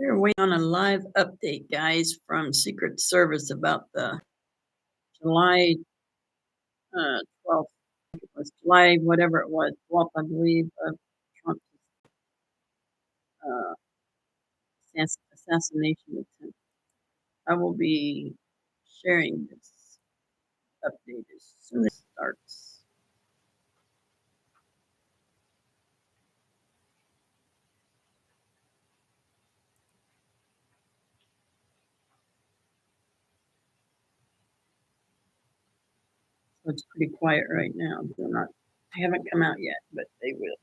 We're waiting on a live update, guys, from Secret Service about the July 12th. It was July, whatever it was, 12th, I believe, of Trump's uh, assassination attempt. I will be sharing this update as soon as it starts. So it's pretty quiet right now. They haven't come out yet, but they will.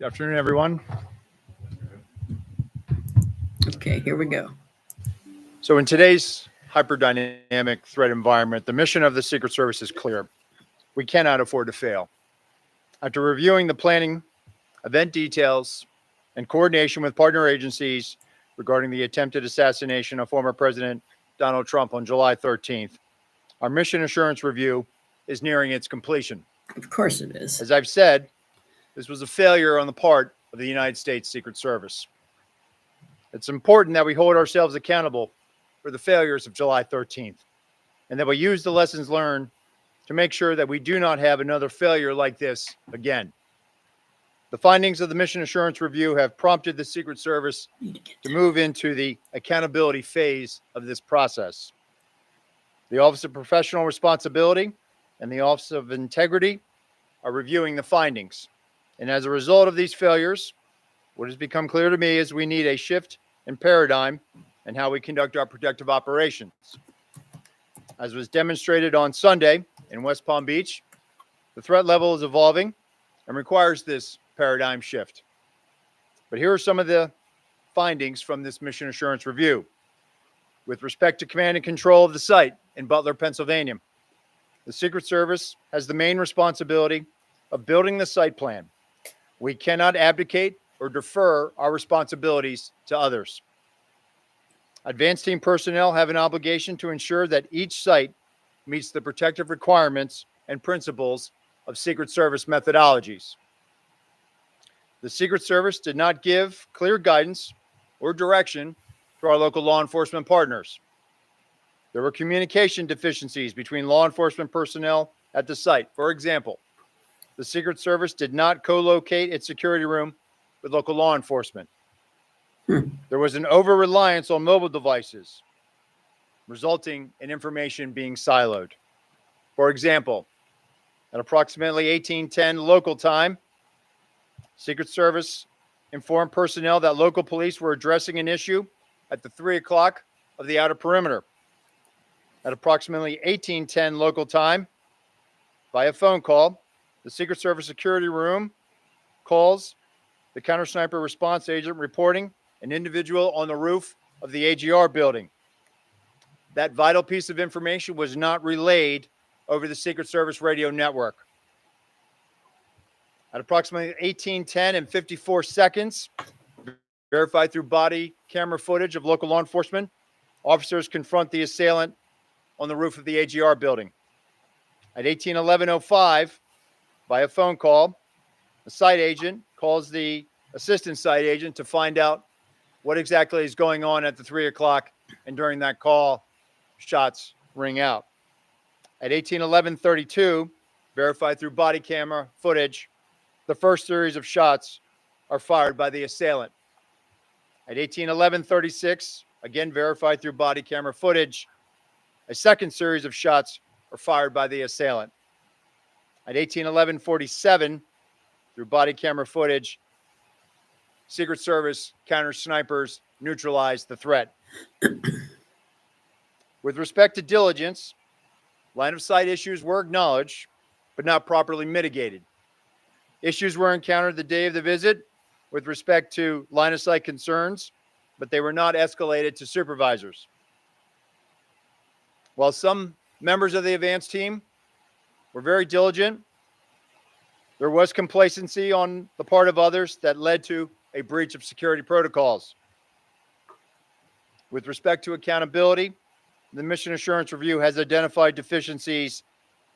Good afternoon, everyone. Okay, here we go. So in today's hyperdynamic threat environment, the mission of the Secret Service is clear. We cannot afford to fail. After reviewing the planning, event details, and coordination with partner agencies regarding the attempted assassination of former President Donald Trump on July 13th, our mission assurance review is nearing its completion. Of course it is. As I've said, this was a failure on the part of the United States Secret Service. It's important that we hold ourselves accountable for the failures of July 13th, and that we use the lessons learned to make sure that we do not have another failure like this again. The findings of the Mission Assurance Review have prompted the Secret Service to move into the accountability phase of this process. The Office of Professional Responsibility and the Office of Integrity are reviewing the findings. And as a result of these failures, what has become clear to me is we need a shift in paradigm and how we conduct our protective operations. As was demonstrated on Sunday in West Palm Beach, the threat level is evolving and requires this paradigm shift. But here are some of the findings from this Mission Assurance Review. With respect to command and control of the site in Butler, Pennsylvania, the Secret Service has the main responsibility of building the site plan. We cannot abdicate or defer our responsibilities to others. Advanced team personnel have an obligation to ensure that each site meets the protective requirements and principles of Secret Service methodologies. The Secret Service did not give clear guidance or direction to our local law enforcement partners. There were communication deficiencies between law enforcement personnel at the site. For example, the Secret Service did not co-locate its security room with local law enforcement. There was an over-reliance on mobile devices, resulting in information being siloed. For example, at approximately 1810 local time, Secret Service informed personnel that local police were addressing an issue at the 3 o'clock of the outer perimeter. At approximately 1810 local time, via phone call, the Secret Service security room calls the counter sniper response agent reporting an individual on the roof of the AGR building. That vital piece of information was not relayed over the Secret Service radio network. At approximately 1810 and 54 seconds, verified through body camera footage of local law enforcement, officers confront the assailant on the roof of the AGR building. At 1811:05, via phone call, the site agent calls the assistant site agent to find out what exactly is going on at the 3 o'clock, and during that call, shots ring out. At 1811:32, verified through body camera footage, the first series of shots are fired by the assailant. At 1811:36, again verified through body camera footage, a second series of shots are fired by the assailant. At 1811:47, through body camera footage, Secret Service counter snipers neutralized the threat. With respect to diligence, line of sight issues were acknowledged, but not properly mitigated. Issues were encountered the day of the visit with respect to line of sight concerns, but they were not escalated to supervisors. While some members of the advance team were very diligent, there was complacency on the part of others that led to a breach of security protocols. With respect to accountability, the Mission Assurance Review has identified deficiencies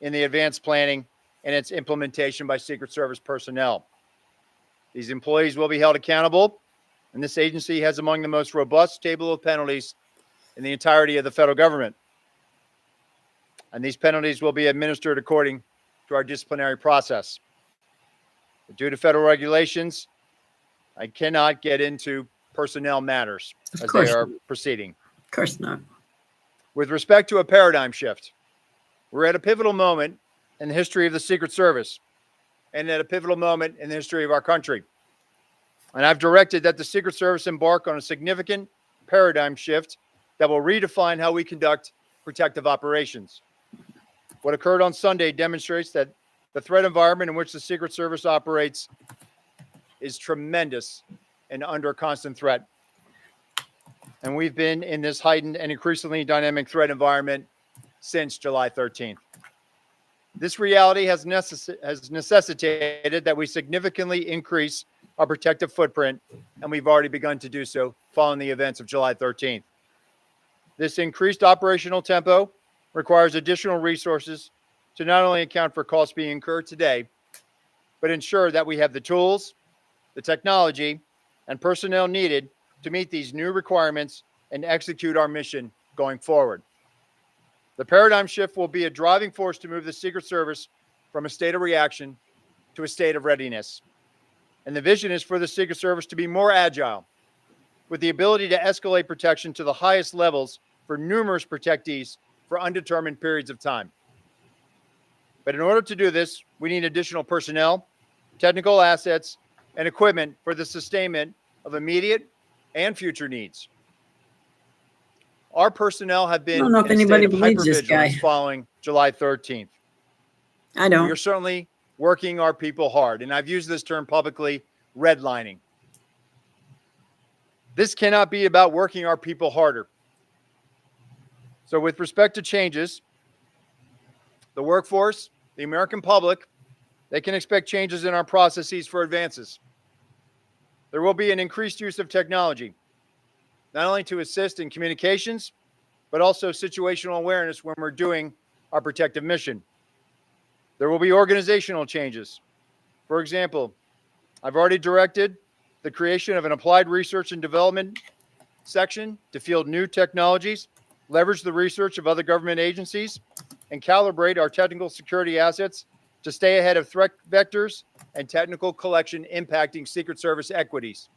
in the advanced planning and its implementation by Secret Service personnel. These employees will be held accountable, and this agency has among the most robust table of penalties in the entirety of the federal government. And these penalties will be administered according to our disciplinary process. But due to federal regulations, I cannot get into personnel matters as they are proceeding. Of course not. With respect to a paradigm shift, we're at a pivotal moment in the history of the Secret Service and at a pivotal moment in the history of our country. And I've directed that the Secret Service embark on a significant paradigm shift that will redefine how we conduct protective operations. What occurred on Sunday demonstrates that the threat environment in which the Secret Service operates is tremendous and under constant threat. And we've been in this heightened and increasingly dynamic threat environment since July 13th. This reality has necessitated that we significantly increase our protective footprint, and we've already begun to do so following the events of July 13th. This increased operational tempo requires additional resources to not only account for costs being incurred today, but ensure that we have the tools, the technology, and personnel needed to meet these new requirements and execute our mission going forward. The paradigm shift will be a driving force to move the Secret Service from a state of reaction to a state of readiness. And the vision is for the Secret Service to be more agile, with the ability to escalate protection to the highest levels for numerous protectees for undetermined periods of time. But in order to do this, we need additional personnel, technical assets, and equipment for the sustainment of immediate and future needs. Our personnel have been I don't know if in a state anybody of believes this guy. hypervigilance following July 13th. I We don't. are certainly working our people hard, and I've used this term publicly, redlining. This cannot be about working our people harder. So with respect to changes, the workforce, the American public, they can expect changes in our processes for advances. There will be an increased use of technology, not only to assist in communications, but also situational awareness when we're doing our protective mission. There will be organizational changes. For example, I've already directed the creation of an applied research and development section to field new technologies, leverage the research of other government agencies, and calibrate our technical security assets to stay ahead of threat vectors and technical collection impacting Secret Service equities.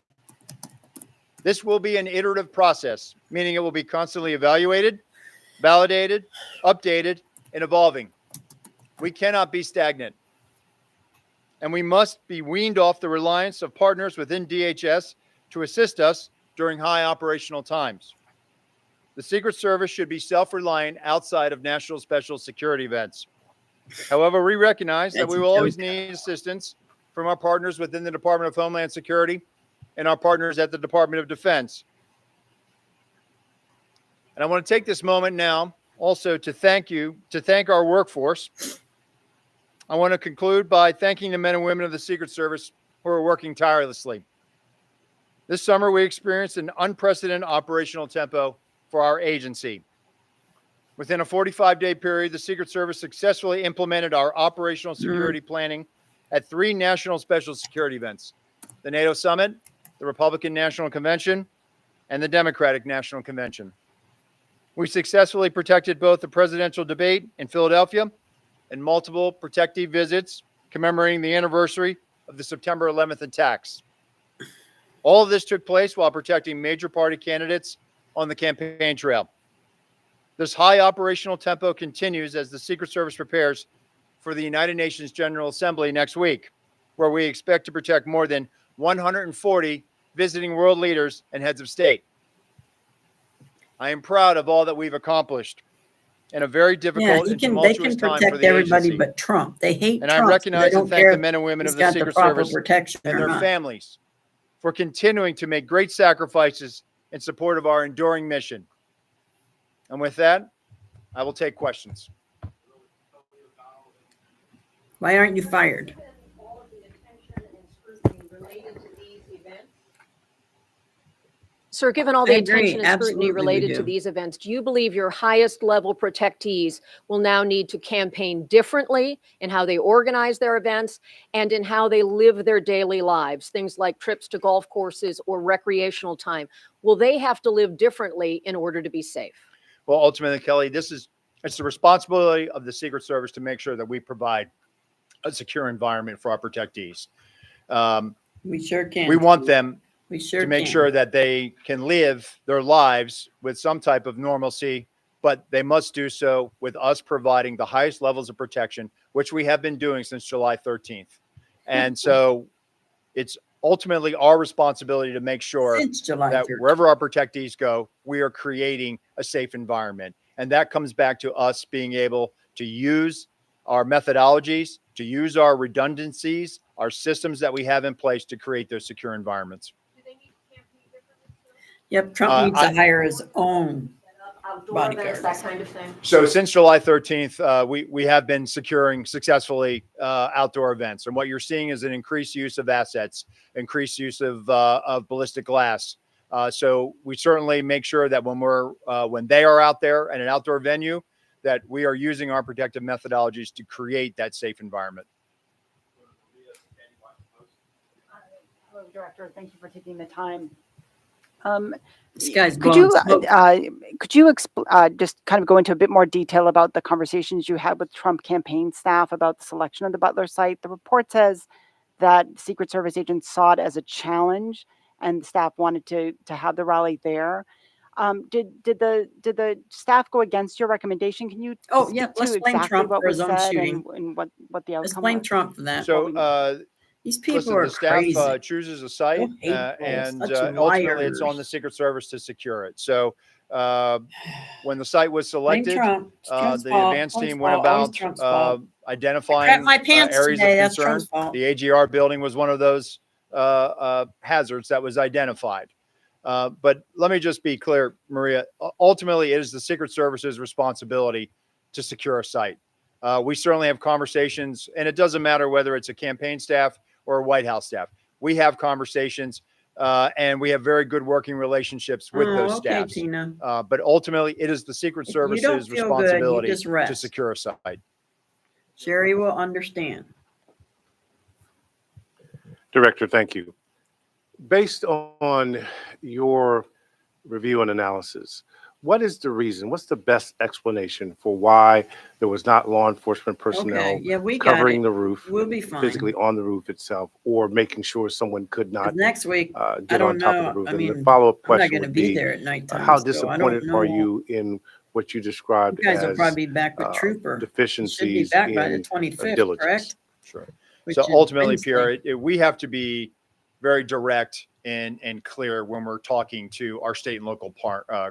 This will be an iterative process, meaning it will be constantly evaluated, validated, updated, and evolving. We cannot be stagnant. And we must be weaned off the reliance of partners within DHS to assist us during high operational times. The Secret Service should be self-reliant outside of national special security events. However, we recognize that we will always need assistance from our partners within the Department of Homeland Security and our partners at the Department of Defense. And I want to take this moment now also to thank our workforce. I want to conclude by thanking the men and women of the Secret Service who are working tirelessly. This summer, we experienced an unprecedented operational tempo for our agency. Within a 45-day period, the Secret Service successfully implemented our operational security planning at 3 national special security events: the NATO Summit, the Republican National Convention, and the Democratic National Convention. We successfully protected both the presidential debate in Philadelphia and multiple protective visits commemorating the anniversary of the September 11th attacks. All of this took place while protecting major party candidates on the campaign trail. This high operational tempo continues as the Secret Service prepares for the United Nations General Assembly next week, where we expect to protect more than 140 visiting world leaders and heads of state. I am proud of all that we've accomplished in a very difficult and they tumultuous can time for protect the everybody agency. but Trump. They hate And I Trump. recognize and thank the men and women of the Secret Service protection and or their not. families for continuing to make great sacrifices in support of our enduring mission. And with that, I will take questions. Why aren't you fired? All of the attention and scrutiny related to these events? Sir, given all I the agree. attention and Absolutely scrutiny we related to do. these events, do you believe your highest level protectees will now need to campaign differently in how they organize their events and in how they live their daily lives? Things like trips to golf courses or recreational time. Will they have to live differently in order to be safe? Well, ultimately, Kelly, it's the responsibility of the Secret Service to make sure that we provide a secure environment for our protectees. We sure can. We want Steve. them We sure to make can. sure that they can live their lives with some type of normalcy, but they must do so with us providing the highest levels of protection, which we have been doing since July 13th. And so it's ultimately our responsibility to make sure Since July that 13th. wherever our protectees go, we are creating a safe environment. And that comes back to us being able to use our methodologies, to use our redundancies, our systems that we have in place to create those secure environments. Do they need to campaign differently? Yep, Trump needs to hire his own. Outdoor events, that kind of thing? So since July 13th, we have been securing successfully outdoor events. And what you're seeing is an increased use of assets, increased use of ballistic glass. So we certainly make sure that when they are out there at an outdoor venue, that we are using our protective methodologies to create that safe environment. Hello, Director. Thank you for taking the time. This guy's Could blowing you smoke. just kind of go into a bit more detail about the conversations you had with Trump campaign staff about the selection of the Butler site? The report says that Secret Service agents saw it as a challenge, and the staff wanted to have the rally there. Did the staff go against your recommendation? Can you Oh, speak yeah, to let's blame exactly Trump what for was his own said shooting. and what the Let's outcome blame was? Trump for that. So These people listen, are the staff crazy. chooses a site, So hateful, and such ultimately it's on liars. the Secret Service to secure it. So when the site was Blame selected, Trump. It's Trump's the fault. advance Trump's team went fault. Always about Trump's fault. I crap identifying my pants areas today. of That's concern. Trump's fault. The AGR building was one of those hazards that was identified. But let me just be clear, Maria. Ultimately, it is the Secret Service's responsibility to secure a site. We certainly have conversations, and it doesn't matter whether it's a campaign staff or a White House staff. We have conversations, and we have very good working relationships with those Okay, staffs. Tina. But ultimately, it is the Secret If you don't Service's feel good, you responsibility just to rest. secure a site. Sherry will understand. Director, thank you. Based on your review and analysis, what is the reason? What's the best explanation for why there was not law enforcement personnel Okay, yeah, we got covering it. the roof, We'll be fine. physically on the roof itself, or making sure someone could 'Cause not next week, I get on don't top of the know. roof? I And the mean, follow-up I'm not question going to would be be, there at nighttime, how so I don't disappointed are know. you in what you You described guys will as probably be back with Trooper. He should be deficiencies back by the in 25th, diligence? correct? Sure. Which So is ultimately, Wednesday. Pierre, we have to be very direct and clear when we're talking to our state and local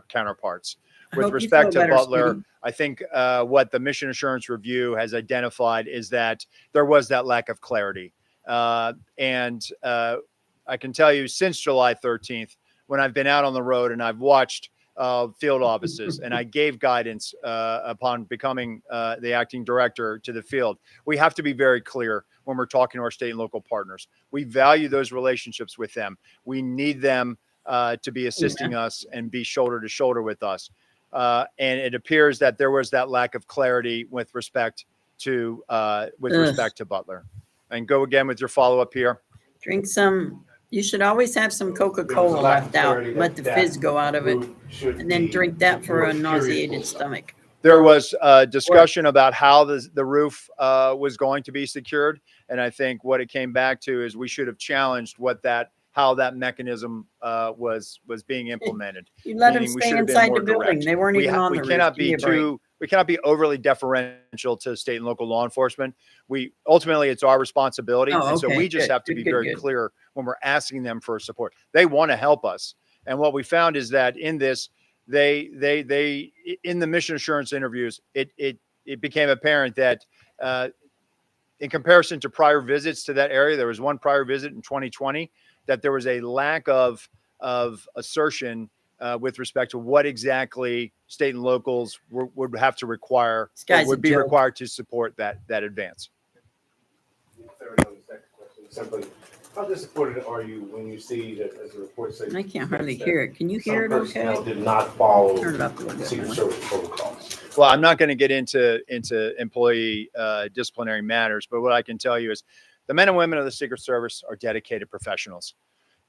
counterparts. I With hope you respect feel to better, Butler, Speedy. I think what the Mission Assurance Review has identified is that there was that lack of clarity. And I can tell you since July 13th, when I've been out on the road and I've watched field offices and I gave guidance upon becoming the acting director to the field, we have to be very clear when we're talking to our state and local partners. We value those relationships with them. We need them to be assisting us and be shoulder to shoulder with us. And it appears that there was that lack of clarity with respect to Butler. And go again with your follow up here. Drink some. You should always have some Coca-Cola left out. Let the fizz go out of it. And then drink that for a nauseated stomach. There was a discussion about how the roof was going to be secured. And I think what it came back to is we should have challenged how that mechanism was being implemented. You let them Meaning we stay should have been inside more the building. direct. They weren't even on the roof. We cannot be overly deferential to state and local law enforcement. Ultimately it's our responsibility. Oh, and so okay. we just Good, have to good, be good, very good. clear when we're asking them for support. They want to help us. And what we found is that in this, they in the mission assurance interviews, it became apparent that in comparison to prior visits to that area, there was one prior visit in 2020, that there was a lack of assertion with respect to what exactly state and locals would have to require, This or guy's a would be joke. required to support that advance. Simply, how disappointed are you when you see that, as the report says? I can't hardly hear it. Can you hear it Some okay? personnel did not follow Turn it up a little bit Secret more. Service protocols. Well, I'm not going to get into employee disciplinary matters, but what I can tell you is the men and women of the Secret Service are dedicated professionals.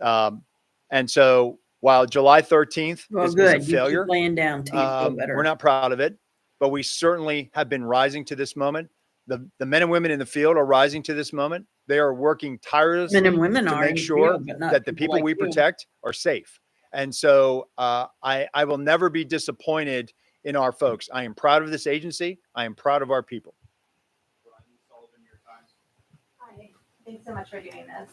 And so while July 13th Well, was a good. You failure, keep laying down till you feel better. we're not proud of it, but we certainly have been rising to this moment. The men and women in the field are rising to this moment. They are working tirelessly Men and women to are make in the sure field, but not that the people like we you. protect are safe. And so I will never be disappointed in our folks. I am proud of this agency. I am proud of our people. Hi, thanks so much for doing this.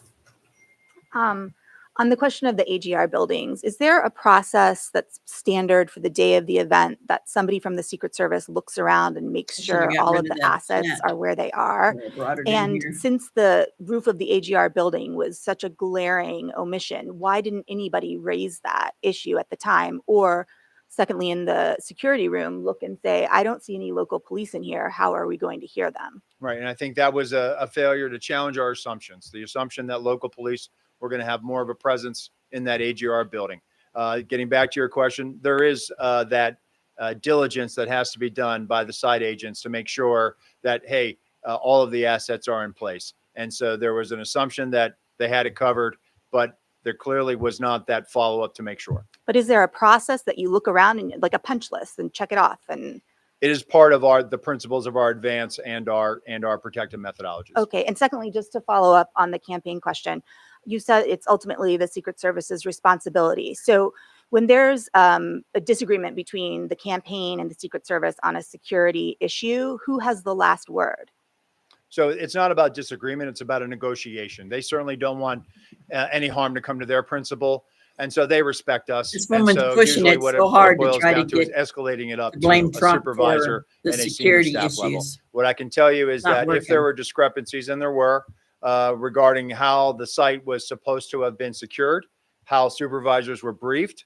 On the question of the AGR buildings, is there a process that's standard for the day of the event that somebody from the Secret Service looks around and makes I should've sure got all rid of of the that assets tent. are where they are? I brought it in And here. since the roof of the AGR building was such a glaring omission, why didn't anybody raise that issue at the time? Or secondly, in the security room, look and say, I don't see any local police in here. How are we going to hear them? Right. And I think that was a failure to challenge our assumptions. The assumption that local police were going to have more of a presence in that AGR building. Getting back to your question, there is that diligence that has to be done by the site agents to make sure that, hey, all of the assets are in place. And so there was an assumption that they had it covered, but there clearly was not that follow-up to make sure. But is there a process that you look around and like a punch list and check it off? And It is part of the principles of our advance and our protective methodologies. okay. And secondly, just to follow up on the campaign question, you said it's ultimately the Secret Service's responsibility. So when there's a disagreement between the campaign and the Secret Service on a security issue, who has the last word? So it's not about disagreement. It's about a negotiation. They certainly don't want any harm to come to their principal. And so they respect us. This And woman's so pushing usually it what so hard to boils try to down to is get escalating it up to blame to a Trump supervisor for the and a senior security staff level. issues. What I can tell you is Not that if there working. were discrepancies, and there were, regarding how the site was supposed to have been secured, how supervisors were briefed,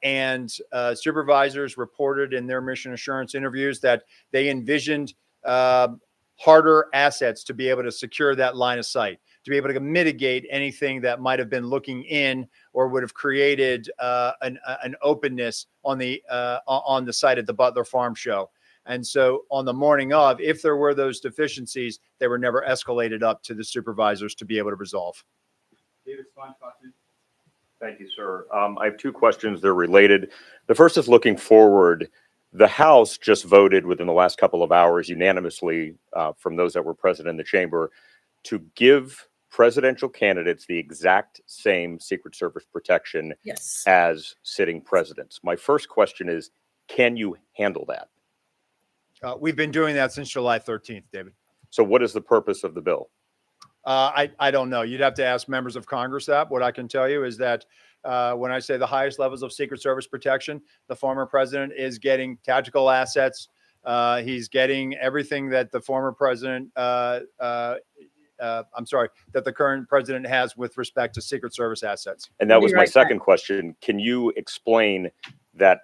and supervisors reported in their mission assurance interviews that they envisioned harder assets to be able to secure that line of sight, to be able to mitigate anything that might have been looking in or would have created an openness on the site at the Butler Farm Show. And so on the morning of, if there were those deficiencies, they were never escalated up to the supervisors to be able to resolve. David Spontac. Thank you, sir. I have two questions. They're related. The first is looking forward. The House just voted within the last couple of hours unanimously from those that were present in the chamber to give presidential candidates the exact same Secret Service protection Yes. as sitting presidents. My first question is, can you handle that? We've been doing that since July 13th, David. So what is the purpose of the bill? I don't know. You'd have to ask members of Congress that. What I can tell you is that when I say the highest levels of Secret Service protection, the former president is getting tactical assets. He's getting everything that the former president, that the current president has with respect to Secret Service assets. And that We'll be was my right second question. Can you explain that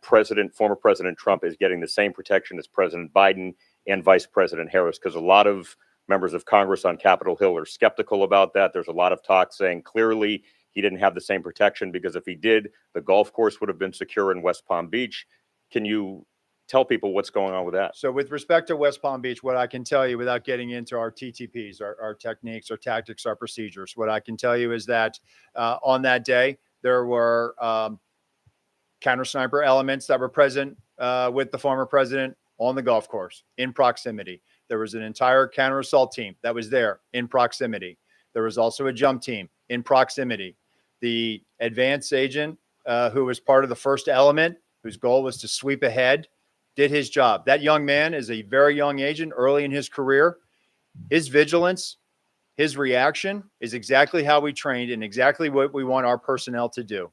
former President Trump is getting the same protection as President Biden and Vice President Harris? Because a lot of members of Congress on Capitol Hill are skeptical about that. There's a lot of talk saying clearly he didn't have the same protection because if he did, the golf course would have been secure in West Palm Beach. Can you tell people what's going on with that? So with respect to West Palm Beach, what I can tell you without getting into our TTPs, our techniques, our tactics, our procedures, what I can tell you is that on that day, there were counter sniper elements that were present with the former president on the golf course in proximity. There was an entire counter assault team that was there in proximity. There was also a jump team in proximity. The advance agent who was part of the first element, whose goal was to sweep ahead, did his job. That young man is a very young agent early in his career. His vigilance, his reaction is exactly how we trained and exactly what we want our personnel to do.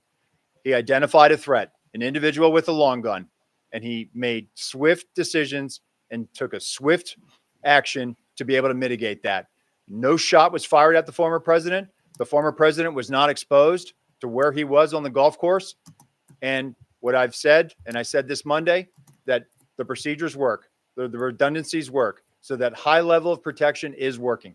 He identified a threat, an individual with a long gun, and he made swift decisions and took a swift action to be able to mitigate that. No shot was fired at the former president. The former president was not exposed to where he was on the golf course. And what I've said, and I said this Monday, that the procedures work, the redundancies work, so that high level of protection is working.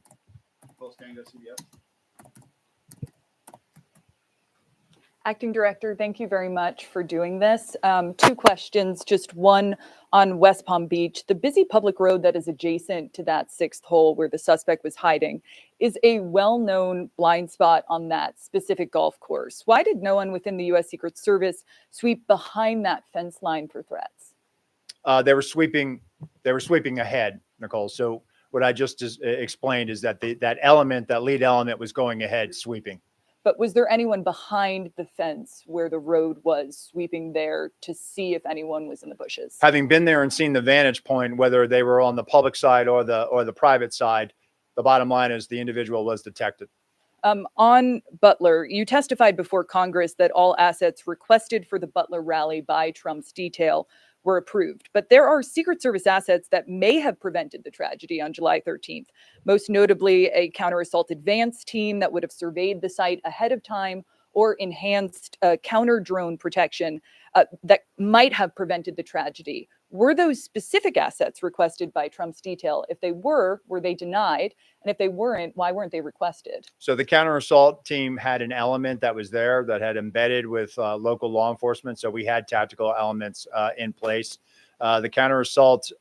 Acting Director, thank you very much for doing this. Two questions, just one on West Palm Beach. The busy public road that is adjacent to that sixth hole where the suspect was hiding is a well-known blind spot on that specific golf course. Why did no one within the U.S. Secret Service sweep behind that fence line for threats? They were sweeping ahead, Nicole. So what I just explained is that that lead element was going ahead sweeping. But was there anyone behind the fence where the road was sweeping there to see if anyone was in the bushes? Having been there and seen the vantage point, whether they were on the public side or the private side, the bottom line is the individual was detected. On Butler, you testified before Congress that all assets requested for the Butler rally by Trump's detail were approved. But there are Secret Service assets that may have prevented the tragedy on July 13th, most notably a counter-assault advance team that would have surveyed the site ahead of time or enhanced counter-drone protection that might have prevented the tragedy. Were those specific assets requested by Trump's detail? If they were they denied? And if they weren't, why weren't they requested? So the counter-assault team had an element that was there that had embedded with local law enforcement. So we had tactical elements in place. The counter-assault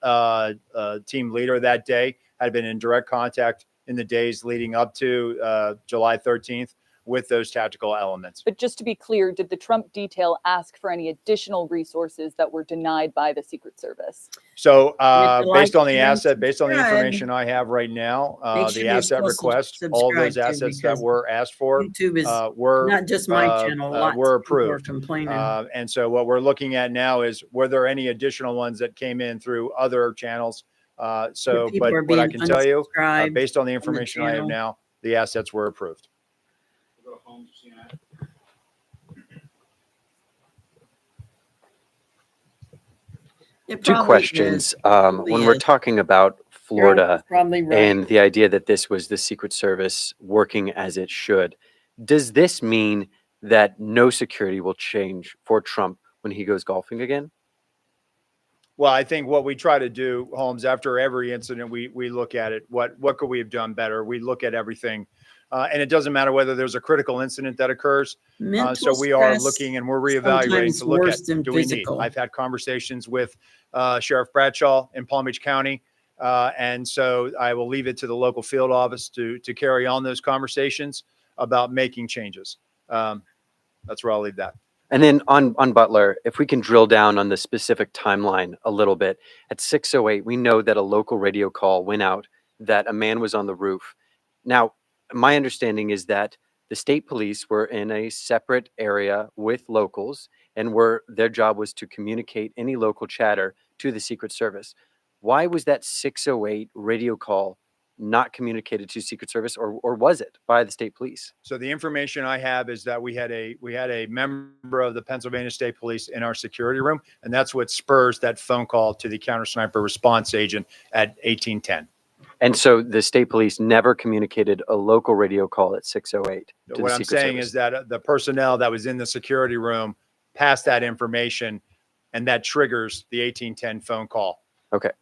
team leader that day had been in direct contact in the days leading up to July 13th with those tactical elements. But just to be clear, did the Trump detail ask for any additional resources that were denied by the Secret Service? So July based on the 10th, asset, based on the subscribe. information I have right now, Make sure the you're asset still request, all those subscribed to, assets that because were asked for YouTube is were not just my channel. Lots were of people are approved. complaining. And so what we're looking at now is, were there any additional ones that came in through other channels? So, People but are what I being can tell you, unsubscribed based on the information I have channel. now, the assets were approved. It Two probably questions. is. Probably When we're is. talking about You're Florida probably right. and the idea that this was the Secret Service working as it should, does this mean that no security will change for Trump when he goes golfing again? Well, I think what we try to do, Holmes, after every incident, we look at it. What could we have done better? We look at everything. And it doesn't matter whether there's a critical incident that occurs. Mental So we are stress looking and we're reevaluating sometimes to look worse at, than do we need? physical. I've had conversations with Sheriff Bradshaw in Palm Beach County. And so I will leave it to the local field office to carry on those conversations about making changes. That's where I'll leave that. And then on Butler, if we can drill down on the specific timeline a little bit, at 6:08, we know that a local radio call went out that a man was on the roof. Now, my understanding is that the state police were in a separate area with locals and their job was to communicate any local chatter to the Secret Service. Why was that 6:08 radio call not communicated to Secret Service, or was it by the state police? So the information I have is that we had a member of the Pennsylvania State Police in our security room, and that's what spurs that phone call to the counter sniper response agent at 1810. And so the state police never communicated a local radio call at 6:08 to What the I'm Secret saying Service. is that the personnel that was in the security room passed that information, and that triggers the 1810 phone call. Okay.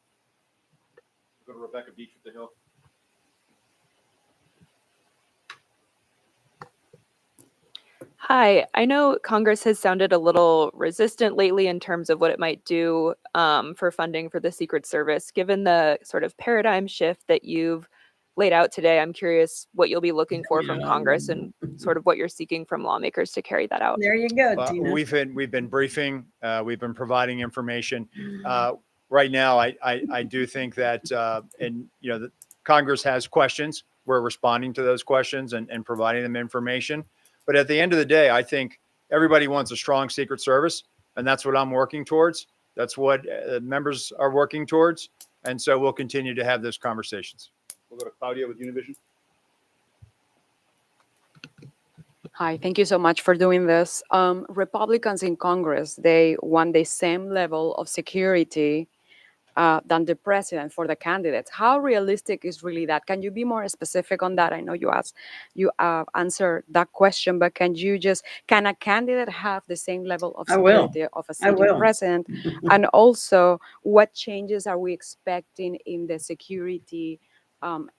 Go to Rebecca Beach with the Hill. Hi, I know Congress has sounded a little resistant lately in terms of what it might do for funding for the Secret Service. Given the sort of paradigm shift that you've laid out today, I'm curious what you'll be looking for from Congress and sort of what you're seeking from lawmakers to carry that out. There you go, Tina. We've been briefing, we've been providing information. Right now, I do think that, and the Congress has questions. We're responding to those questions and providing them information. But at the end of the day, I think everybody wants a strong Secret Service, and that's what I'm working towards. That's what members are working towards. And so we'll continue to have those conversations. We'll go to Claudia with Univision. Hi, thank you so much for doing this. Republicans in Congress, they want the same level of security than the president for the candidates. How realistic is really that? Can you be more specific on that? I know you answered that question, but can a candidate have the same level of I will. security of a I sitting will. president? And also, what changes are we expecting in the security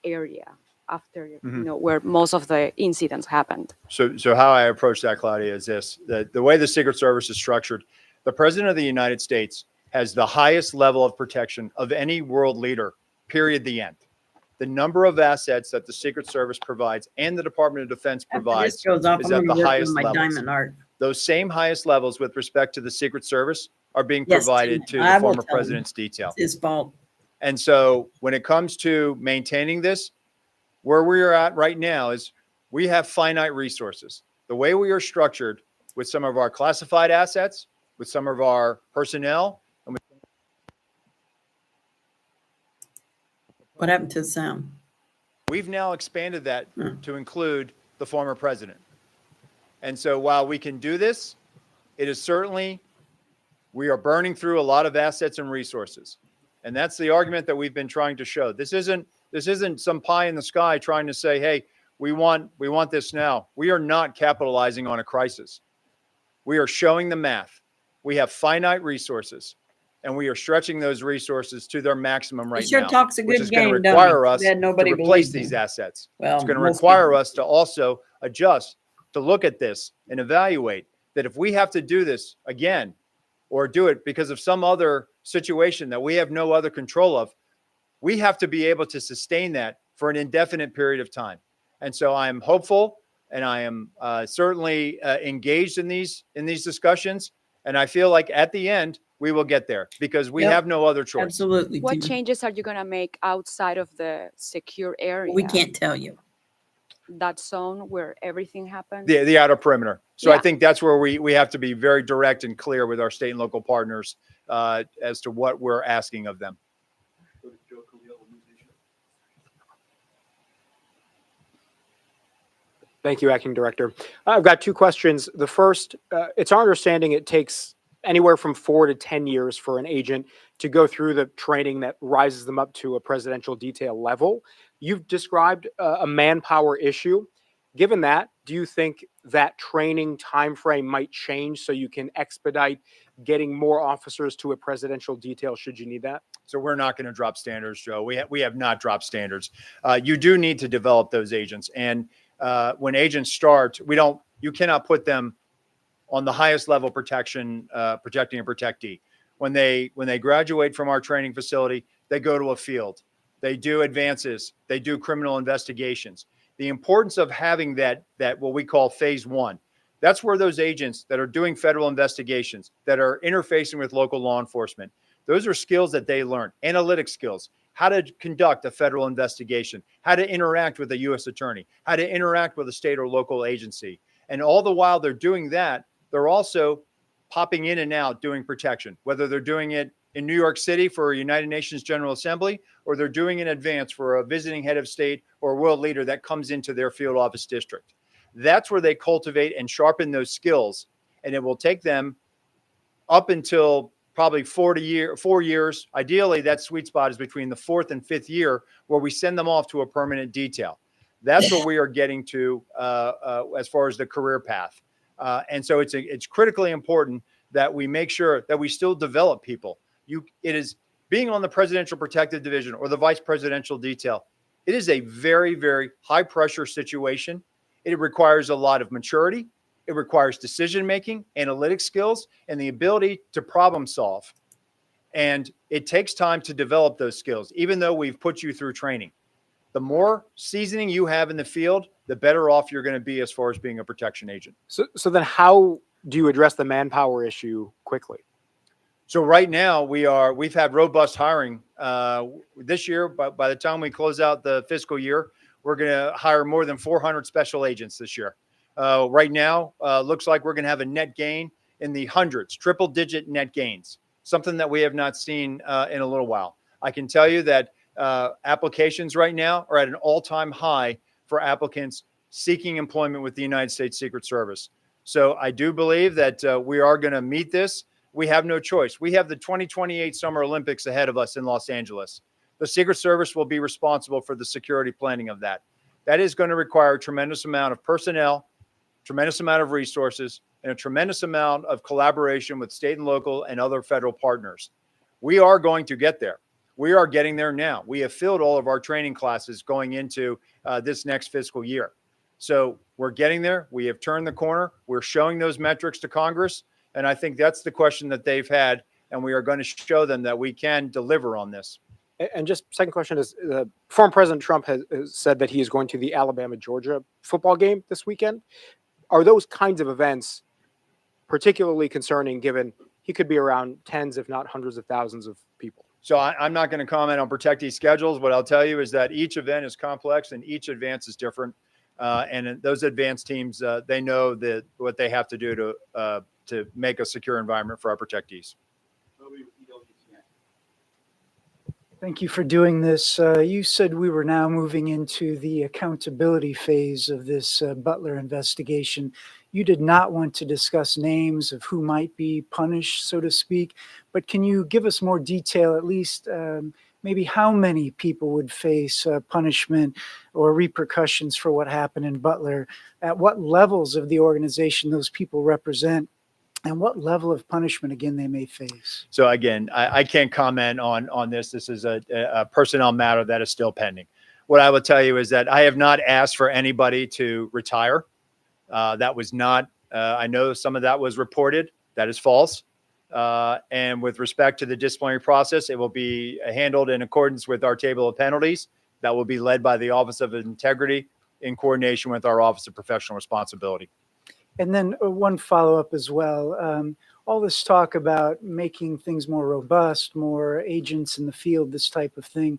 area after where most of the incidents happened? So how I approach that, Claudia, is this: the way the Secret Service is structured, the President of the United States has the highest level of protection of any world leader, period, the end. The number of assets that the Secret Service provides and the Department of Defense After provides this goes off, is I'm at going to the work on highest my levels. diamond art. Those same highest levels with respect to the Secret Service are being Yes, provided Tim, to I the will former tell him. president's detail. It's his fault. And so when it comes to maintaining this, where we are at right now is we have finite resources. The way we are structured with some of our classified assets, with some of our personnel, and with What happened to the sound? we've now expanded that to include the former president. And so while we can do this, it is certainly, we are burning through a lot of assets and resources. And that's the argument that we've been trying to show. This isn't some pie in the sky trying to say, hey, we want this now. We are not capitalizing on a crisis. We are showing the math. We have finite resources, and we are stretching those resources to their maximum right He sure now, talks a which good is going to game, don't he? require us That to nobody replace believes these him. assets. Well, It's going to most require people- us to also adjust, to look at this and evaluate that if we have to do this again, or do it because of some other situation that we have no other control of, we have to be able to sustain that for an indefinite period of time. And so I am hopeful, and I am certainly engaged in these discussions. And I feel like at the end, we will get there because we Yep. have no other choice. Absolutely. What Tina. changes are you going to make outside of the secure area? We can't tell you. That zone where everything happens? The outer perimeter. So I Yeah. think that's where we have to be very direct and clear with our state and local partners as to what we're asking of them. Thank you, Acting Director. I've got two questions. The first, it's our understanding it takes anywhere from 4 to 10 years for an agent to go through the training that rises them up to a presidential detail level. You've described a manpower issue. Given that, do you think that training timeframe might change so you can expedite getting more officers to a presidential detail should you need that? So we're not going to drop standards, Joe. We have not dropped standards. You do need to develop those agents. And when agents start, you cannot put them on the highest level protection, protecting a protectee. When they graduate from our training facility, they go to a field. They do advances. They do criminal investigations. The importance of having that what we call phase one, that's where those agents that are doing federal investigations, that are interfacing with local law enforcement, those are skills that they learn, analytic skills, how to conduct a federal investigation, how to interact with a U.S. attorney, how to interact with a state or local agency. And all the while they're doing that, they're also popping in and out doing protection, whether they're doing it in New York City for a United Nations General Assembly, or they're doing in advance for a visiting head of state or world leader that comes into their field office district. That's where they cultivate and sharpen those skills. And it will take them up until probably 4 years. Ideally, that sweet spot is between the 4th and 5th year where we send them off to a permanent detail. That's what we are getting to as far as the career path. And so it's critically important that we make sure that we still develop people. It is being on the Presidential Protective Division or the Vice Presidential Detail. It is a very, very high pressure situation. It requires a lot of maturity. It requires decision-making, analytic skills, and the ability to problem solve. And it takes time to develop those skills, even though we've put you through training. The more seasoning you have in the field, the better off you're going to be as far as being a protection agent. So then how do you address the manpower issue quickly? So right now we've had robust hiring this year. But by the time we close out the fiscal year, we're going to hire more than 400 special agents this year. Right now, looks like we're going to have a net gain in the hundreds, triple-digit net gains, something that we have not seen in a little while. I can tell you that applications right now are at an all-time high for applicants seeking employment with the United States Secret Service. So I do believe that we are going to meet this we have no choice. We have the 2028 Summer Olympics ahead of us in Los Angeles. The Secret Service will be responsible for the security planning of that. That is going to require a tremendous amount of personnel, tremendous amount of resources, and a tremendous amount of collaboration with state and local and other federal partners. We are going to get there. We are getting there now. We have filled all of our training classes going into this next fiscal year. So we're getting there. We have turned the corner. We're showing those metrics to Congress. And I think that's the question that they've had. And we are going to show them that we can deliver on this. And just second question is, former President Trump has said that he is going to the Alabama-Georgia football game this weekend. Are those kinds of events particularly concerning, given he could be around tens, if not hundreds of thousands of people? So I'm not going to comment on protectee schedules. What I'll tell you is that each event is complex and each advance is different. And those advanced teams, they know that what they have to do to make a secure environment for our protectees. Thank you for doing this. You said we were now moving into the accountability phase of this Butler investigation. You did not want to discuss names of who might be punished, so to speak, but can you give us more detail, at least maybe how many people would face punishment or repercussions for what happened in Butler, at what levels of the organization those people represent, and what level of punishment, again, they may face? So again, I can't comment on this. This is a personnel matter that is still pending. What I will tell you is that I have not asked for anybody to retire. That was not, I know some of that was reported. That is false. And with respect to the disciplinary process, it will be handled in accordance with our table of penalties. That will be led by the Office of Integrity in coordination with our Office of Professional Responsibility. And then one follow-up as well. All this talk about making things more robust, more agents in the field, this type of thing.